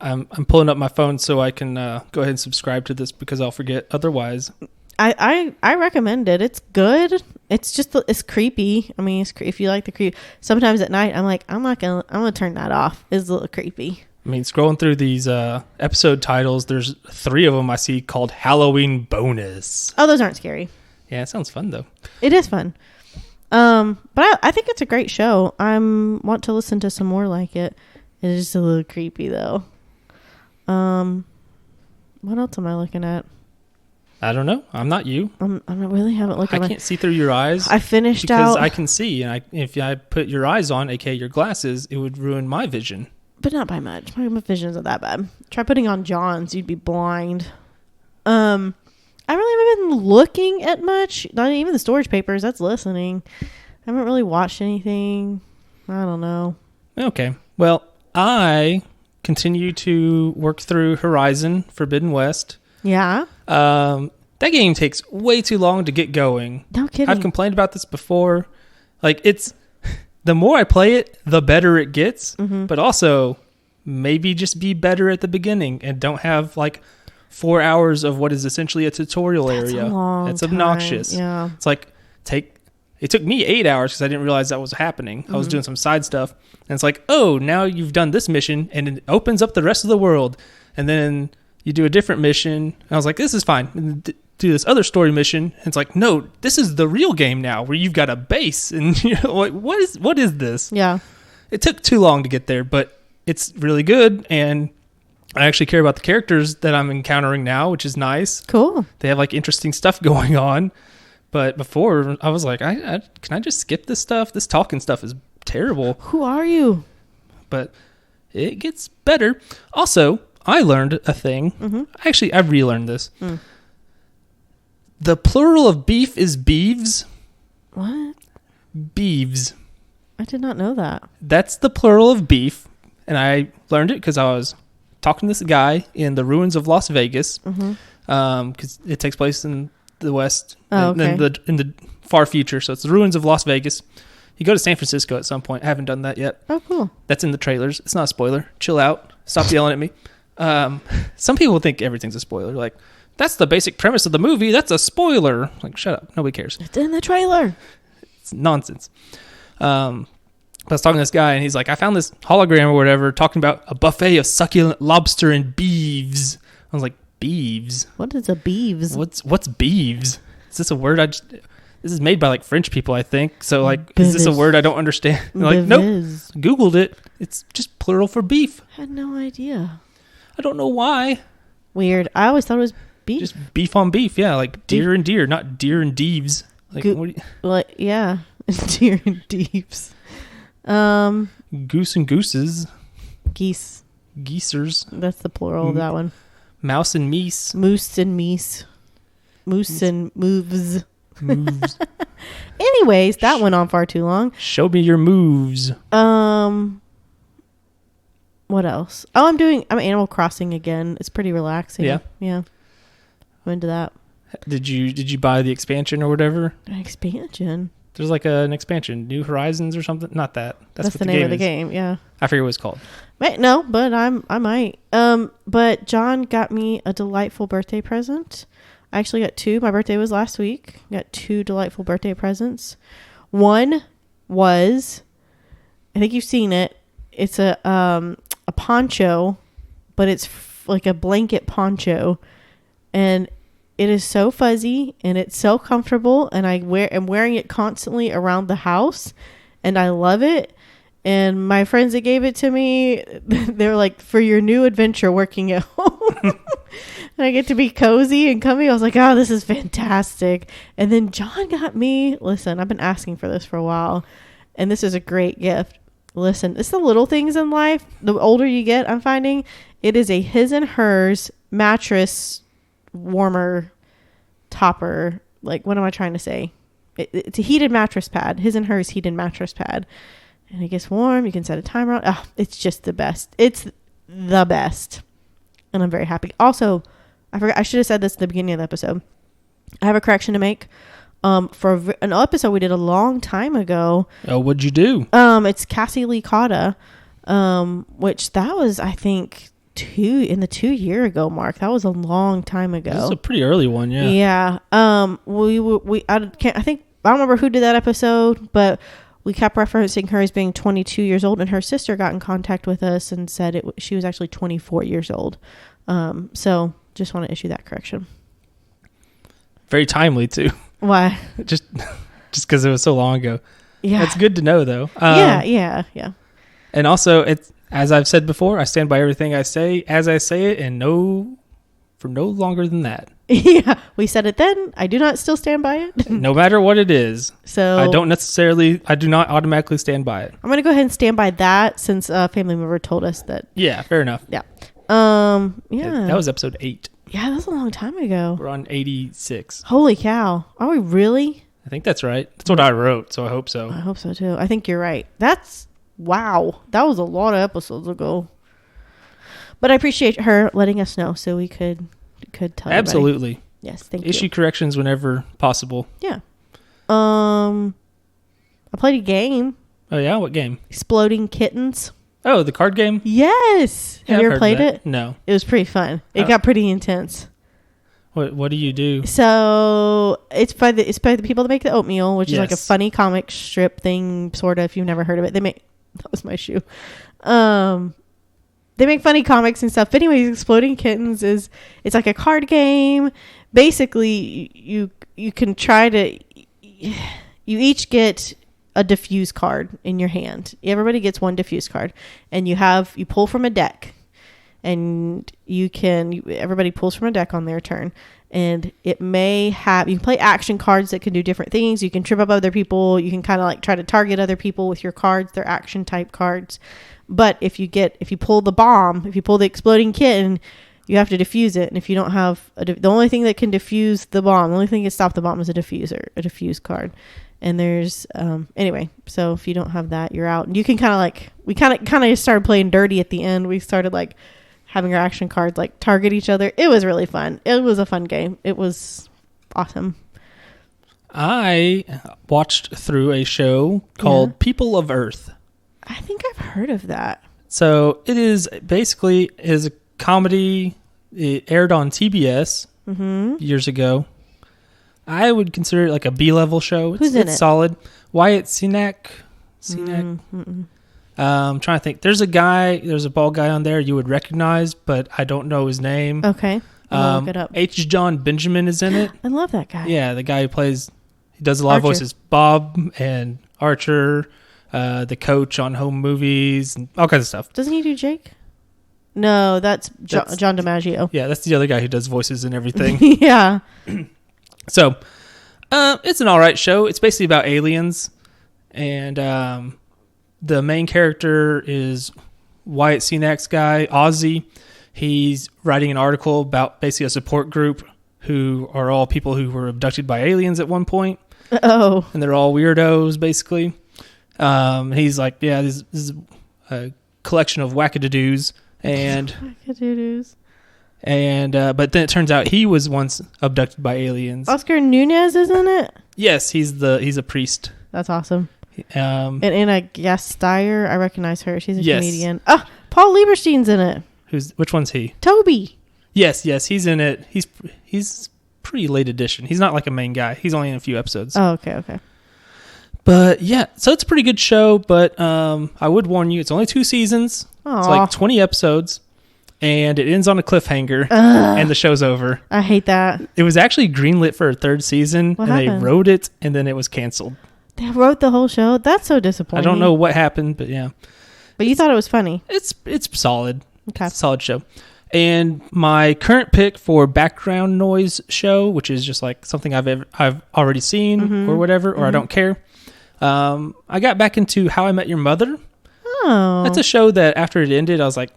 I'm pulling up my phone so I can go ahead and subscribe to this because I'll forget otherwise. I recommend it. It's good. It's just it's creepy. I mean, if you like the creep. Sometimes at night I'm like I'm gonna turn that off. It's a little creepy. I mean, scrolling through these episode titles, there's 3 of them I see called Halloween Bonus. Oh, those aren't scary. Yeah, it sounds fun though. It is fun. But I think it's a great show. I want to listen to some more like it. It is just a little creepy though. What else am I looking at? I don't know. I'm not you. I really haven't looked at I can't see through your eyes. I finished because out. I can see, and if I put your eyes on, aka your glasses, it would ruin my vision. But not by much. My vision isn't that bad. Try putting on John's, you'd be blind. I really haven't been looking at much. Not even the storage papers. That's listening. I haven't really watched anything. I don't know. Okay. Well, I continue to work through Horizon Forbidden West. Yeah. That game takes way too long to get going. No kidding. I've complained about this before. Like, the more I play it, the better it gets. Mm-hmm. But also, maybe just be better at the beginning and don't have like 4 hours of what is essentially a tutorial area. That's obnoxious. Yeah. It's like it took me 8 hours because I didn't realize that was happening. Mm-hmm. I was doing some side stuff, and it's like, oh, now you've done this mission, and it opens up the rest of the world, and then you do a different mission. And I was like, this is fine. And do this other story mission, and it's like, no, this is the real game now, where you've got a base, and you're like, what is this? Yeah. It took too long to get there, but it's really good, and I actually care about the characters that I'm encountering now, which is nice. Cool. They have like interesting stuff going on. But before, I was like, can I just skip this stuff? This talking stuff is terrible. Who are you? But it gets better. Also, I learned a thing. Mm-hmm. Actually, I relearned this. Mm. The plural of beef is beeves. What? Beeves. I did not know that. That's the plural of beef. And I learned it because I was talking to this guy in the ruins of Las Vegas. Because it takes place in the West, in the far future. So it's the ruins of Las Vegas. You go to San Francisco at some point. I haven't done that yet. Oh, cool. That's in the trailers. It's not a spoiler. Chill out. Stop yelling at me. Some people think everything's a spoiler. Like, that's the basic premise of the movie. That's a spoiler. Like, shut up. Nobody cares. It's in the trailer. It's nonsense. I was talking to this guy, and he's like, I found this hologram or whatever talking about a buffet of succulent lobster and beeves. I was like, beeves? What is a beeves? What's beeves? Is this a word this is made by like French people, I think. So like, is this a word I don't understand? Like, nope. Googled it. It's just plural for beef. I had no idea. I don't know why. Weird. I always thought it was beef. Just beef on beef. Yeah. Like deer and deer, not deer and deeves. Like, like, yeah. Deer and deeves. Goose and gooses. Geese. Geesers. That's the plural of that one. Mouse and meese. Moose and meese. Moose and moves. Moves. Anyways, that went on far too long. Show me your moves. What else? Oh, I'm Animal Crossing again. It's pretty relaxing. Yeah. Yeah. I'm into that. Did you buy the expansion or whatever? An expansion? There's like an expansion, New Horizons or something. Not that. That's what the name of the game. Yeah. I forget what it's called. No, but I might. But John got me a delightful birthday present. I actually got 2. My birthday was last week. Got 2 delightful birthday presents. One was, I think you've seen it. It's a poncho, but it's like a blanket poncho, and it is so fuzzy and it's so comfortable, and I'm wearing it constantly around the house, and I love it. And my friends that gave it to me, they're like, for your new adventure working at home. And I get to be cozy and comfy. I was like, oh, this is fantastic. And then John got me, listen, I've been asking for this for a while, and this is a great gift. Listen, it's the little things in life. The older you get, I'm finding it is a his and hers mattress warmer topper. Like, what am I trying to say? It's a heated mattress pad. His and hers heated mattress pad. And it gets warm. You can set a timer on. Oh, it's just the best. It's the best. And I'm very happy. Also, I forgot. I should have said this at the beginning of the episode. I have a correction to make. For an episode we did a long time ago. Oh, what'd you do? It's Cassie Lee Cotta, which that was, I think, 2 year ago mark. That was a long time ago. This is a pretty early one, yeah. Yeah. I don't remember who did that episode, but we kept referencing her as being 22 years old, and her sister got in contact with us and said she was actually 24 years old. So just want to issue that correction. Very timely too. Why? just because it was so long ago. Yeah. It's good to know though. Yeah. And also, it's, as I've said before, I stand by everything I say as I say it, and for no longer than that. Yeah, we said it then. I do not still stand by it. No matter what it is. So I do not automatically stand by it. I'm going to go ahead and stand by that since a family member told us that. Yeah, fair enough. Yeah. Yeah. That was episode 8. Yeah, that was a long time ago. We're on 86. Holy cow. Are we really? I think that's right. That's what I wrote, so I hope so. I hope so too. I think you're right. Wow. That was a lot of episodes ago. But I appreciate her letting us know so we could tell you. Absolutely. Everybody. Yes, thank you. Issue corrections whenever possible. Yeah. I played a game. Oh yeah, what game? Exploding Kittens. Oh, the card game? Yes. Have you ever played it? No. It was pretty fun. It got pretty intense. What do you do? So it's by the people that make the oatmeal, which is like a funny comic strip thing, sort of. If you've never heard of it, that was my shoe. They make funny comics and stuff. But anyways, Exploding Kittens it's like a card game. Basically, you can try to, you each get a diffuse card in your hand. Everybody gets one diffuse card, and you pull from a deck, and everybody pulls from a deck on their turn, and you can play action cards that can do different things. You can trip up other people. You can kind of like try to target other people with your cards. They're action type cards. But if you pull the exploding kitten, you have to defuse it. And if you don't have the only thing that can defuse the bomb, the only thing that can stop the bomb is a diffuse card. And there's anyway, so if you don't have that, you're out. And you can we kind of started playing dirty at the end. We started like having our action cards like target each other. It was really fun. It was a fun game. It was awesome. I watched through a show called People of Earth. I think I've heard of that. So it is basically a comedy. It aired on TBS years ago. I would consider it like a B-level show. Who's in it? It's solid. Wyatt Cenac. I'm trying to think. There's a bald guy on there you would recognize, but I don't know his name. Okay. I'll look it up. H. John Benjamin is in it. I love that guy. Yeah, the guy who does a lot of voices. Bob and Archer, the coach on home movies, and all kinds of stuff. Doesn't he do Jake? No, that's John DiMaggio. Yeah, that's the other guy who does voices and everything. Yeah. So, it's an all right show. It's basically about aliens, and the main character is Wyatt Cenac's guy, Ozzy. He's writing an article about basically a support group who are all people who were abducted by aliens at one point. Oh. And they're all weirdos, basically. He's like, yeah, this is a collection of wackadoos. Wackadoos. And but then it turns out he was once abducted by aliens. Oscar Nunez is in it? Yes, he's a priest. That's awesome. And Anna Gasteyer, I recognize her. She's a comedian. Oh, Paul Lieberstein's in it. Which one's he? Toby. Yes, he's in it. He's pretty late edition. He's not like a main guy. He's only in a few episodes. Oh, okay. But yeah, so it's a pretty good show, but I would warn you, it's only 2 seasons. Aww. It's like 20 episodes. And it ends on a cliffhanger, and the show's over. I hate that. It was actually greenlit for a 3rd season, What and happened? they wrote it, and then it was canceled. They wrote the whole show? That's so disappointing. I don't know what happened, but yeah. But you thought it was funny. It's solid. Okay. It's a solid show. And my current pick for background noise show, which is just like something I've already seen or whatever, or I don't care. I got back into How I Met Your Mother. Oh. That's a show that after it ended, I was like,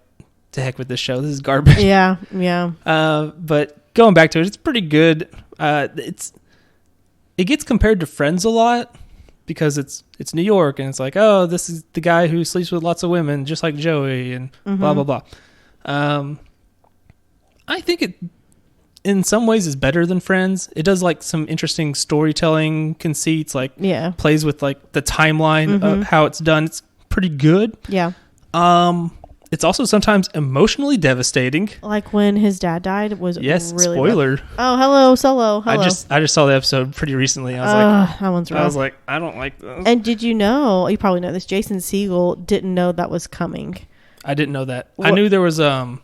to heck with this show. This is garbage. Yeah. But going back to it, it's pretty good. It gets compared to Friends a lot because it's New York, and it's like, oh, this is the guy who sleeps with lots of women, just like Joey, and blah, blah, blah. I think it, in some ways, is better than Friends. It does like some interesting storytelling conceits, like plays with like the timeline of how it's done. It's pretty good. Yeah. It's also sometimes emotionally devastating. Like when his dad died was really spoiler. rough. Oh, hello, Solo. Hello. I just saw the episode pretty recently. I was like, that one's rough. I was like, I don't like this. And did you know? You probably know this. Jason Segel didn't know that was coming. I didn't know that. I knew there was a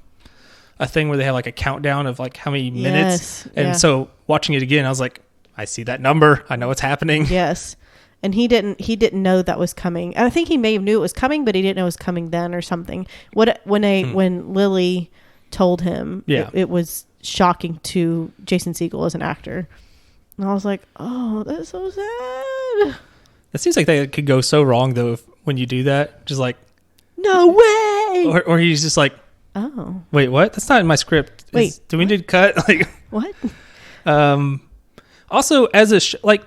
thing where they had like a countdown of like how many minutes, and so watching it again, I was like, I see that number. I know what's happening. Yes. And he didn't know that was coming. I think he may have knew it was coming, but he didn't know it was coming then or something. When Lily told him, it was shocking to Jason Segel as an actor. And I was like, oh, that's so sad. It seems like that could go so wrong though when you do that. Just like, no way. Or he's just like, oh, wait, what? That's not in my script. Do we need to cut? Like what? Also, as like.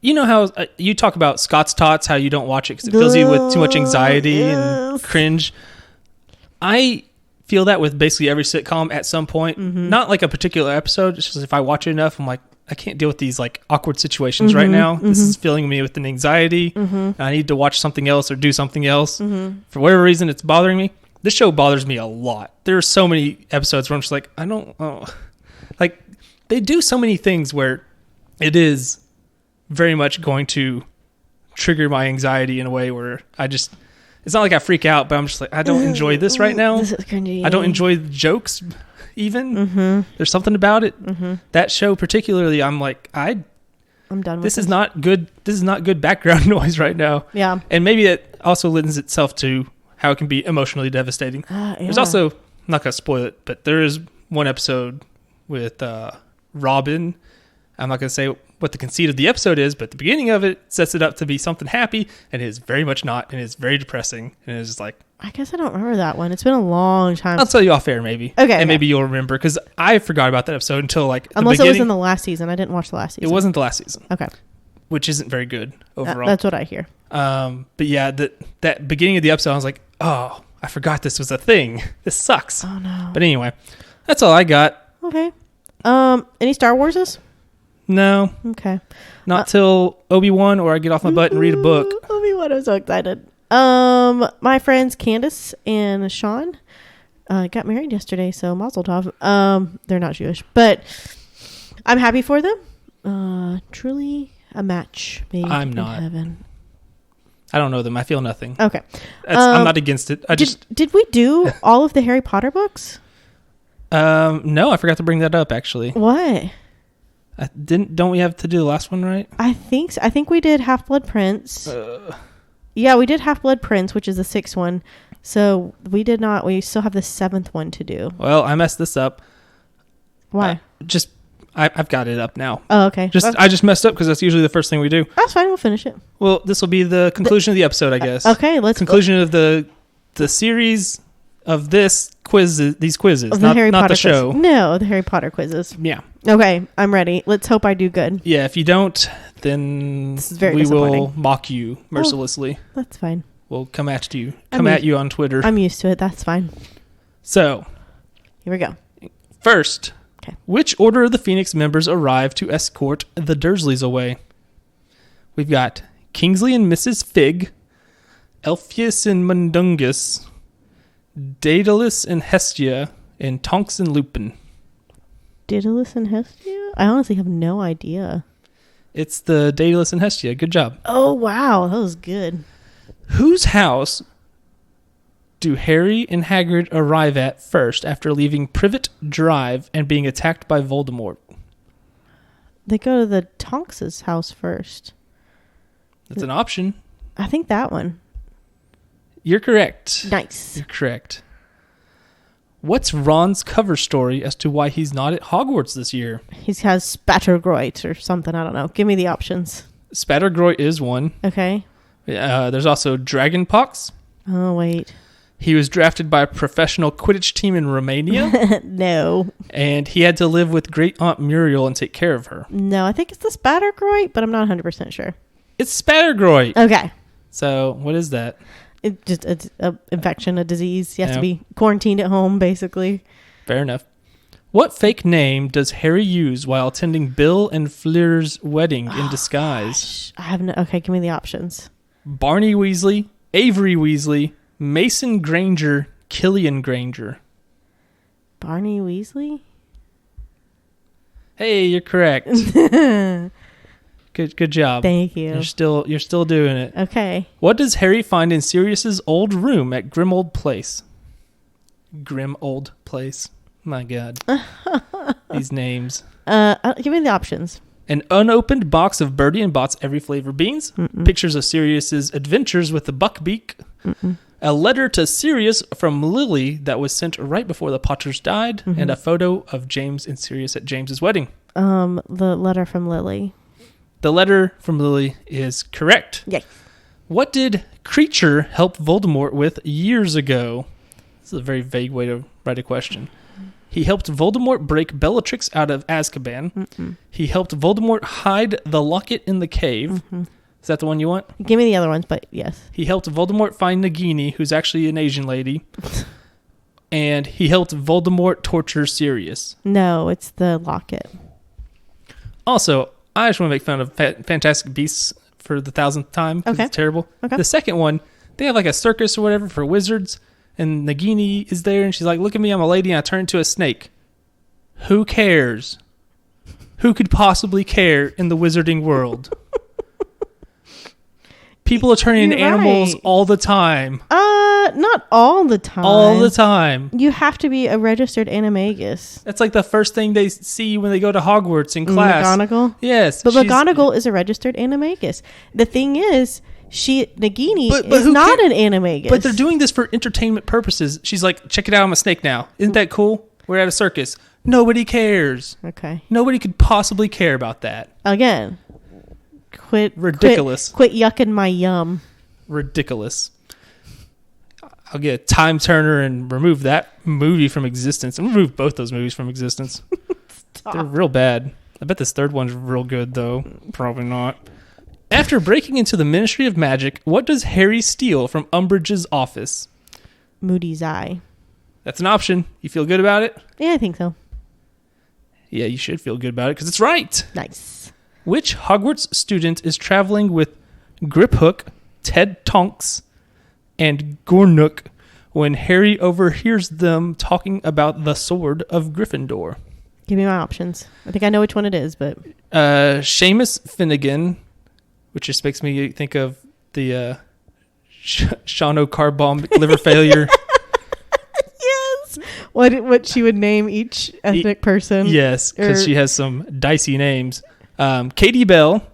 You know how you talk about Scott's Tots, how you don't watch it because it fills you with too much anxiety and cringe. I feel that with basically every sitcom at some point. Not like a particular episode. It's just if I watch it enough, I'm like, I can't deal with these like awkward situations right now. This is filling me with an anxiety. And I need to watch something else or do something else. For whatever reason, it's bothering me. This show bothers me a lot. There are so many episodes where I'm just like, like they do so many things where it is very much going to trigger my anxiety in a way where it's not like I freak out, but I'm just like, I don't enjoy this right now. This is cringy. I don't enjoy the jokes even. There's something about it. That show particularly, I'm like, I'm done with this. Is not good. This is not good background noise right now. Yeah. And maybe it also lends itself to how it can be emotionally devastating. There's also, I'm not going to spoil it, but there is one episode with Robin. I'm not going to say what the conceit of the episode is, but the beginning of it sets it up to be something happy, and it is very much not, and it is very depressing, and it is like... I guess I don't remember that one. It's been a long time. I'll tell you off air, maybe. Okay. And maybe you'll remember, because I forgot about that episode until like Unless it was in the last season. I didn't watch the last season. It wasn't the last season. Okay. Which isn't very good overall. That's what I hear. But yeah, that beginning of the episode, I was like, oh, I forgot this was a thing. This sucks. Oh, no. But anyway, that's all I got. Okay. Any Star Warses? No. Okay. Not till Obi-Wan or I get off my butt and read a book. Obi-Wan, I'm so excited. My friends Candace and Sean got married yesterday, so Mazel Tov. They're not Jewish, but I'm happy for them. Truly a match made I'm in not. heaven. I don't know them. I feel nothing. Okay. I'm not against it. Did we do all of the Harry Potter books? No, I forgot to bring that up actually. What? Don't we have to do the last one, right? I think so. I think we did Half-Blood Prince. Yeah, we did Half-Blood Prince, which is the 6th one. So we did not. We still have the 7th one to do. Well, I messed this up. Why? I've got it up now. Oh, okay. I just messed up because that's usually the first thing we do. That's fine. We'll finish it. Well, this will be the conclusion of the episode, I guess. Okay, let's conclusion of the series of these quizzes, of the Harry Potter the show. No, the Harry Potter quizzes. Yeah. Okay, I'm ready. Let's hope I do good. Yeah, if you don't, then we will mock you mercilessly. Oh, that's fine. We'll come at you. At you on Twitter. I'm used to it. That's fine. So, here we go. First, which Order of the Phoenix members arrive to escort the Dursleys away? We've got Kingsley and Mrs. Fig, Elphias and Mundungus, Daedalus and Hestia, and Tonks and Lupin. Daedalus and Hestia? I honestly have no idea. It's the Daedalus and Hestia. Good job. Oh, wow. That was good. Whose house do Harry and Hagrid arrive at first after leaving Privet Drive and being attacked by Voldemort? They go to the Tonks' house first. That's an option. I think that one. You're correct. Nice. You're correct. What's Ron's cover story as to why he's not at Hogwarts this year? He has Spattergroit or something. I don't know. Give me the options. Spattergroit is one. Okay. There's also dragonpox. Oh, wait. He was drafted by a professional Quidditch team in Romania. No. And he had to live with Great Aunt Muriel and take care of her. No, I think it's the Spattergroit, but I'm not 100% sure. It's Spattergroit. Okay. So, what is that? It's just an infection, a disease. You have to be quarantined at home, basically. Fair enough. What fake name does Harry use while attending Bill and Fleur's wedding in disguise? I have no... Okay, give me the options. Barney Weasley, Avery Weasley, Mason Granger, Killian Granger. Barney Weasley? Hey, you're correct. Good job. Thank you. You're still doing it. Okay. What does Harry find in Sirius's old room at Grimold Place? Grimold Place. My God. These names. Give me the options. An unopened box of Birdie and Bot's every flavor beans. Mm-mm. Pictures of Sirius's adventures with the Buckbeak. Mm-mm. A letter to Sirius from Lily that was sent right before the Potters died. Mm-hmm. And a photo of James and Sirius at James's wedding. The letter from Lily. The letter from Lily is correct. Yay. What did Creature help Voldemort with years ago? This is a very vague way to write a question. He helped Voldemort break Bellatrix out of Azkaban. Mm-mm. He helped Voldemort hide the locket in the cave. Mm-hmm. Is that the one you want? Give me the other ones, but yes. He helped Voldemort find Nagini, who's actually an Asian lady. And he helped Voldemort torture Sirius. No, it's the locket. Also, I just want to make fun of Fantastic Beasts for the 1,000th time. Okay. It's terrible. Okay. The second one, they have like a circus or whatever for wizards. And Nagini is there, and she's like, look at me, I'm a lady, and I turn into a snake. Who cares? Who could possibly care in the wizarding world? People are turning into animals all the time. Not all the time. All the time. You have to be a registered animagus. That's like the first thing they see when they go to Hogwarts in class. McGonagall? Yes. But McGonagall is a registered animagus. The thing is... Nagini is not an animagus. But they're doing this for entertainment purposes. She's like, check it out, I'm a snake now. Isn't that cool? We're at a circus. Nobody cares. Okay. Nobody could possibly care about that. Again. Ridiculous. Quit yucking my yum. Ridiculous. I'll get a time turner and remove that movie from existence. And remove both those movies from existence. They're real bad. I bet this third one's real good, though. Probably not. After breaking into the Ministry of Magic, what does Harry steal from Umbridge's office? Moody's eye. That's an option. You feel good about it? Yeah, I think so. Yeah, you should feel good about it because it's right. Nice. Which Hogwarts student is traveling with Griphook, Ted Tonks, and Gornook when Harry overhears them talking about the Sword of Gryffindor? Give me my options. I think I know which one it is, but... Seamus Finnegan... which just makes me think of the Sean O'Carbomb liver failure. Yes. What she would name each ethnic person. Yes, because she has some dicey names. Katie Bell,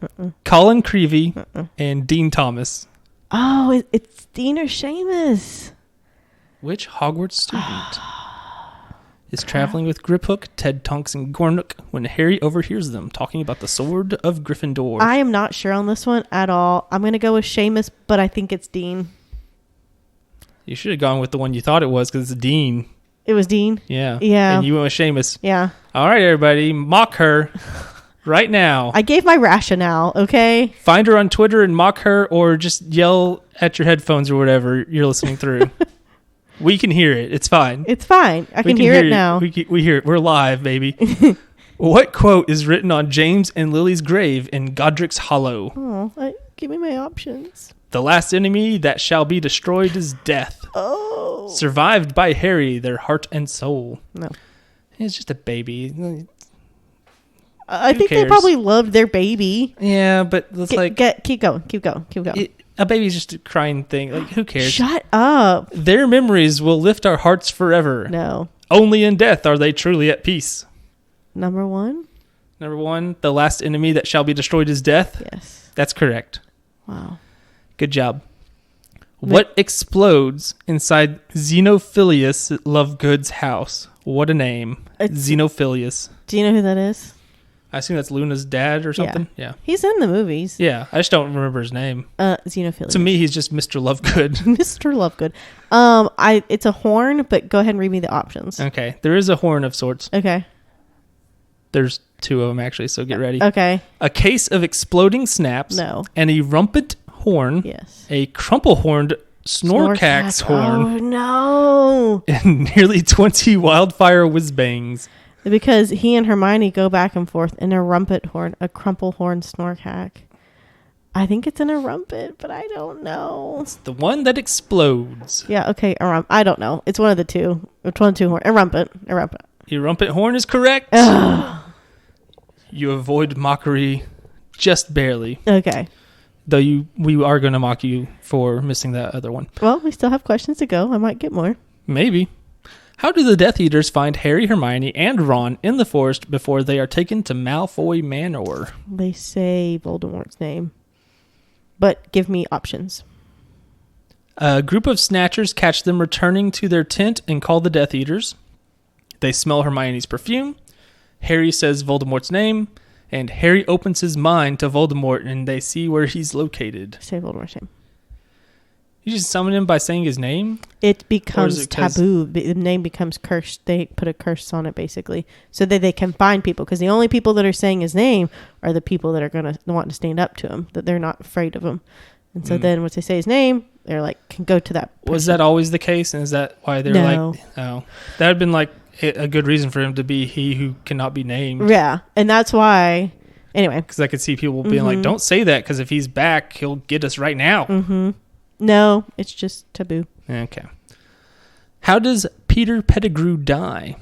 Colin Creevy, and Dean Thomas. Oh, it's Dean or Seamus. Which Hogwarts student is traveling with Griphook, Ted Tonks, and Gornook when Harry overhears them talking about the Sword of Gryffindor? I am not sure on this one at all. I'm going to go with Seamus, but I think it's Dean. You should have gone with the one you thought it was because it's Dean. It was Dean? Yeah. Yeah. And you went with Seamus. Yeah. All right, everybody. Mock her right now. I gave my rationale, okay? Find her on Twitter and mock her or just yell at your headphones or whatever you're listening through. We can hear it. It's fine. It's fine. I can hear it now. We hear it. We're live, baby. What quote is written on James and Lily's grave in Godric's Hollow? Oh, give me my options. The last enemy that shall be destroyed is death. Oh. Survived by Harry, their heart and soul. No. It's just a baby. I think they probably loved their baby. Yeah, but it's keep going. A baby's just a crying thing. Like, who cares? Shut up. Their memories will lift our hearts forever. No. Only in death are they truly at peace. Number one, the last enemy that shall be destroyed is death. Yes. That's correct. Wow. Good job. What explodes inside Xenophilius Lovegood's house? What a name. Xenophilius. Do you know who that is? I assume that's Luna's dad or something. Yeah. He's in the movies. Yeah. I just don't remember his name. Xenophilius. To me, he's just Mr. Lovegood. Mr. Lovegood. It's a horn, but go ahead and read me the options. Okay. There is a horn of sorts. Okay. There's 2 of them, actually, so get ready. Okay. A case of exploding snaps. No. And a rumpet horn. Yes. A crumple-horned snorkax horn. Oh, no. And nearly 20 wildfire whiz-bangs. Because he and Hermione go back and forth in a rumpet horn, a crumple horn snorkack. I think it's in a rumpet, but I don't know. It's the one that explodes. Yeah, okay, I don't know. It's one of the two. It's one of the 2 horn. A rumpet. Your rumpet horn is correct. You avoid mockery just barely. Okay. Though we are going to mock you for missing that other one. Well, we still have questions to go. I might get more. Maybe. How do the Death Eaters find Harry, Hermione, and Ron in the forest before they are taken to Malfoy Manor? They say Voldemort's name. But give me options. A group of snatchers catch them returning to their tent and call the Death Eaters. They smell Hermione's perfume. Harry says Voldemort's name. And Harry opens his mind to Voldemort and they see where he's located. Say Voldemort's name. You just summon him by saying his name? It becomes taboo. The name becomes cursed. They put a curse on it, basically, so that they can find people. Because the only people that are saying his name are the people that are going to want to stand up to him, that they're not afraid of him. And so then once they say his name, they're like, can go to that person. Was that always the case? And is that why they're like, oh, that would have been like a good reason for him to be he who cannot be named. Yeah. And that's why, anyway. Because I could see people being like, don't say that because if he's back, he'll get us right now. Mm-hmm. No, it's just taboo. Okay. How does Peter Pettigrew die?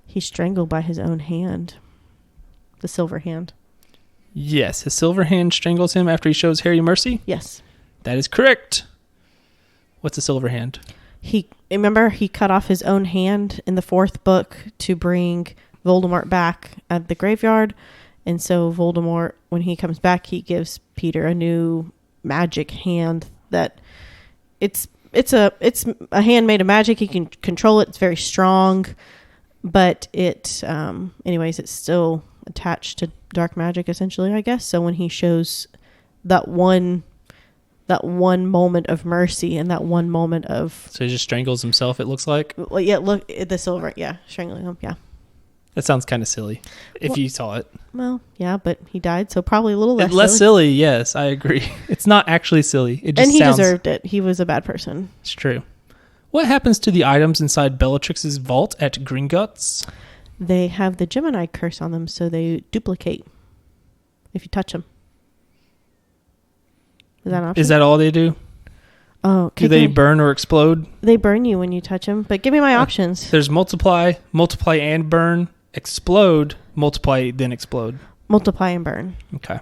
He's strangled by his own hand. The silver hand. Yes, his silver hand strangles him after he shows Harry mercy? Yes. That is correct. What's a silver hand? Remember he cut off his own hand in the 4th book to bring Voldemort back at the graveyard. And so Voldemort, when he comes back, he gives Peter a new magic hand that it's a hand made of magic. He can control it. It's very strong, but it's still attached to dark magic, essentially, I guess. So when he shows that one moment of mercy and that one moment of... So he just strangles himself, it looks like? Well, yeah, look at the silver. Yeah, strangling him, yeah. That sounds kind of silly if you saw it. Well, yeah, but he died, so probably a little less silly. Less silly, yes, I agree. It's not actually silly. It just sounds... deserved it. He was a bad person. It's true. What happens to the items inside Bellatrix's vault at Gringotts? They have the Gemini curse on them, so they duplicate if you touch them. Is that an option? Is that all they do? Oh, okay. Do they burn or explode? They burn you when you touch them, but give me my options. There's multiply and burn, explode, multiply, then explode. Multiply and burn. Okay.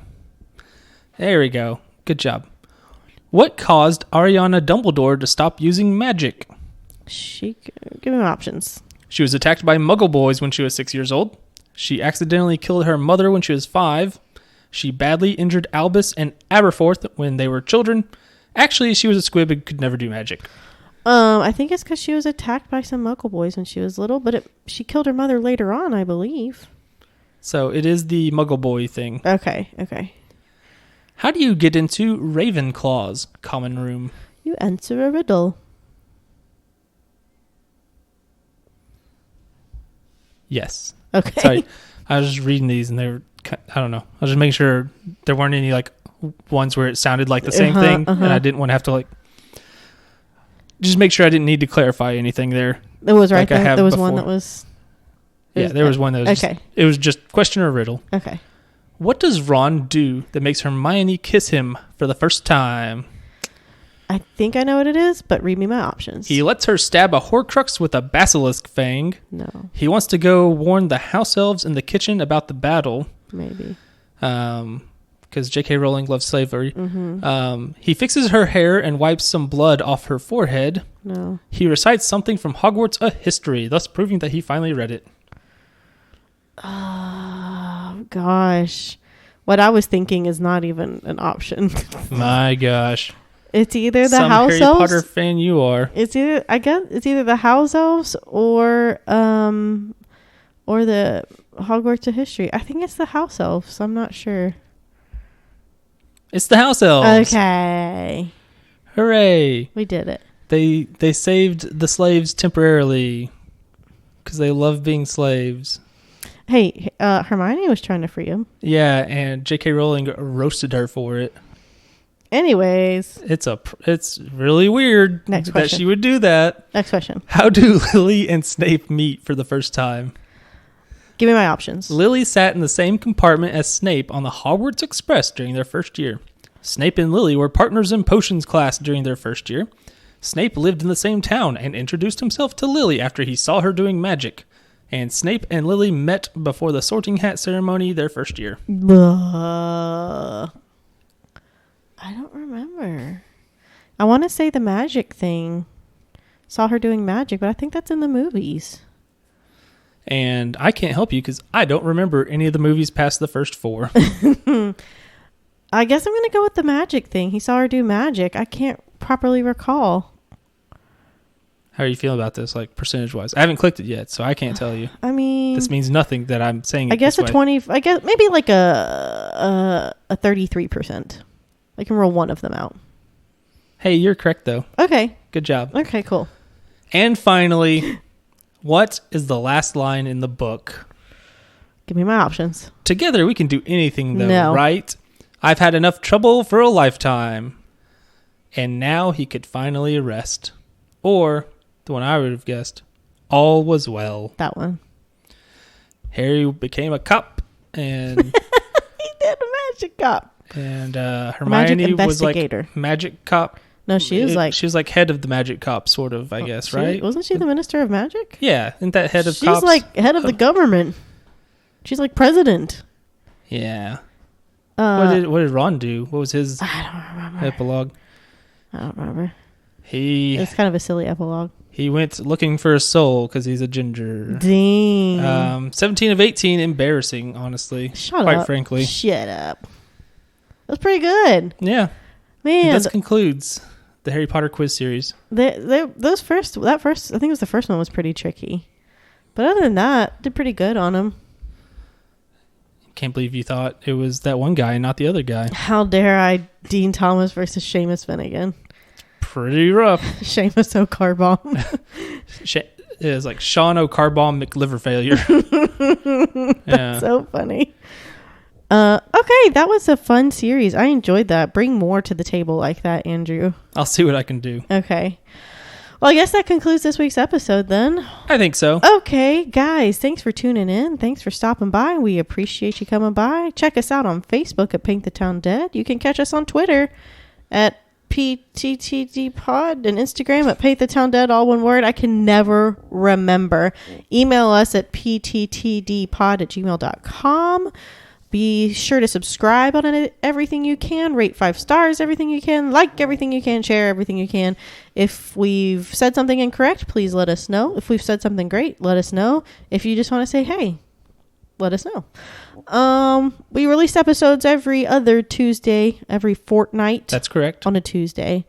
There we go. Good job. What caused Ariana Dumbledore to stop using magic? Give me my options. She was attacked by Muggle boys when she was 6 years old. She accidentally killed her mother when she was 5. She badly injured Albus and Aberforth when they were children. Actually, she was a squib and could never do magic. I think it's because she was attacked by some Muggle boys when she was little, but she killed her mother later on, I believe. So it is the Muggle boy thing. Okay. How do you get into Ravenclaw's common room? You answer a riddle. Yes. Okay. Sorry. I was just reading these and they were, I don't know. I was just making sure there weren't any like ones where it sounded like the same thing. And I didn't want to have to like, just make sure I didn't need to clarify anything there. It was right there. There was one that was. There was one that was okay. It was just question or riddle. Okay. What does Ron do that makes Hermione kiss him for the first time? I think I know what it is, but read me my options. He lets her stab a Horcrux with a basilisk fang. No. He wants to go warn the house elves in the kitchen about the battle. Maybe. Because J.K. Rowling loves slavery. Mm-hmm. He fixes her hair and wipes some blood off her forehead. No. He recites something from Hogwarts, a history, thus proving that he finally read it. Oh, gosh. What I was thinking is not even an option. My gosh. It's either the Some house Harry elves. Potter fan you are. It's either the house elves or Or the Hogwarts of History. I think it's the house elves. I'm not sure. It's the house elves. Okay. Hooray. We did it. They saved the slaves temporarily because they love being slaves. Hey, Hermione was trying to free him. Yeah, and J.K. Rowling roasted her for it. Anyways. It's really weird that she would do that. Next question. How do Lily and Snape meet for the first time? Give me my options. Lily sat in the same compartment as Snape on the Hogwarts Express during their first year. Snape and Lily were partners in potions class during their first year. Snape lived in the same town and introduced himself to Lily after he saw her doing magic. And Snape and Lily met before the sorting hat ceremony their first year. I don't remember. I want to say the magic thing. Saw her doing magic, but I think that's in the movies. And I can't help you because I don't remember any of the movies past the first 4. I guess I'm going to go with the magic thing. He saw her do magic. I can't properly recall. How are you feeling about this, like percentage-wise? I haven't clicked it yet, so I can't tell you. I mean, this means nothing that I'm saying it I guess this a way. 20. I guess maybe like a 33%. I can roll one of them out. Hey, you're correct though. Okay. Good job. Okay, cool. And finally, what is the last line in the book? Give me my options. Together we can do anything though, No. right? I've had enough trouble for a lifetime. And now he could finally rest. Or the one I would have guessed, all was well. That one. Harry became a cop, and He did a magic cop. And Hermione was like magic cop. No, she was like head of the magic cop, sort of, I guess, right? Wasn't she the minister of magic? Yeah, isn't that head of She's cops? She's like head of the government. She's like president. Yeah. What did Ron do? What was his I don't remember. epilogue? I don't remember. It's kind of a silly epilogue. He went looking for a soul because he's a ginger. Dang. 17 of 18, embarrassing, honestly. Quite frankly. Shut up. That's pretty good. Yeah. Man. This concludes the Harry Potter quiz series. I think it was the first one was pretty tricky. But other than that, did pretty good on them. Can't believe you thought it was that one guy and not the other guy. How dare I? Dean Thomas versus Seamus Finnegan. Pretty rough. Seamus O'Carbomb. It was like Sean O'Carbomb McLiver failure. That's so funny. Okay, that was a fun series. I enjoyed that. Bring more to the table like that, Andrew. I'll see what I can do. Okay. Well, I guess that concludes this week's episode then. I think so. Okay, guys, thanks for tuning in. Thanks for stopping by. We appreciate you coming by. Check us out on Facebook at Paint the Town Dead. You can catch us on Twitter at PTTD Pod and Instagram at Paint the Town Dead, all one word. I can never remember. Email us at pttdpod@gmail.com. Be sure to subscribe on everything you can. Rate 5 stars, everything you can. Like everything you can. Share everything you can. If we've said something incorrect, please let us know. If we've said something great, let us know. If you just want to say, hey, let us know. We release episodes every other Tuesday, every fortnight. That's correct. On a Tuesday.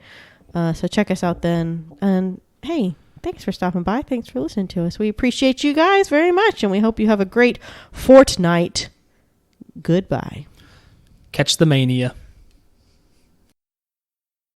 So check us out then. And hey, thanks for stopping by. Thanks for listening to us. We appreciate you guys very much. And we hope you have a great fortnight. Goodbye. Catch the mania.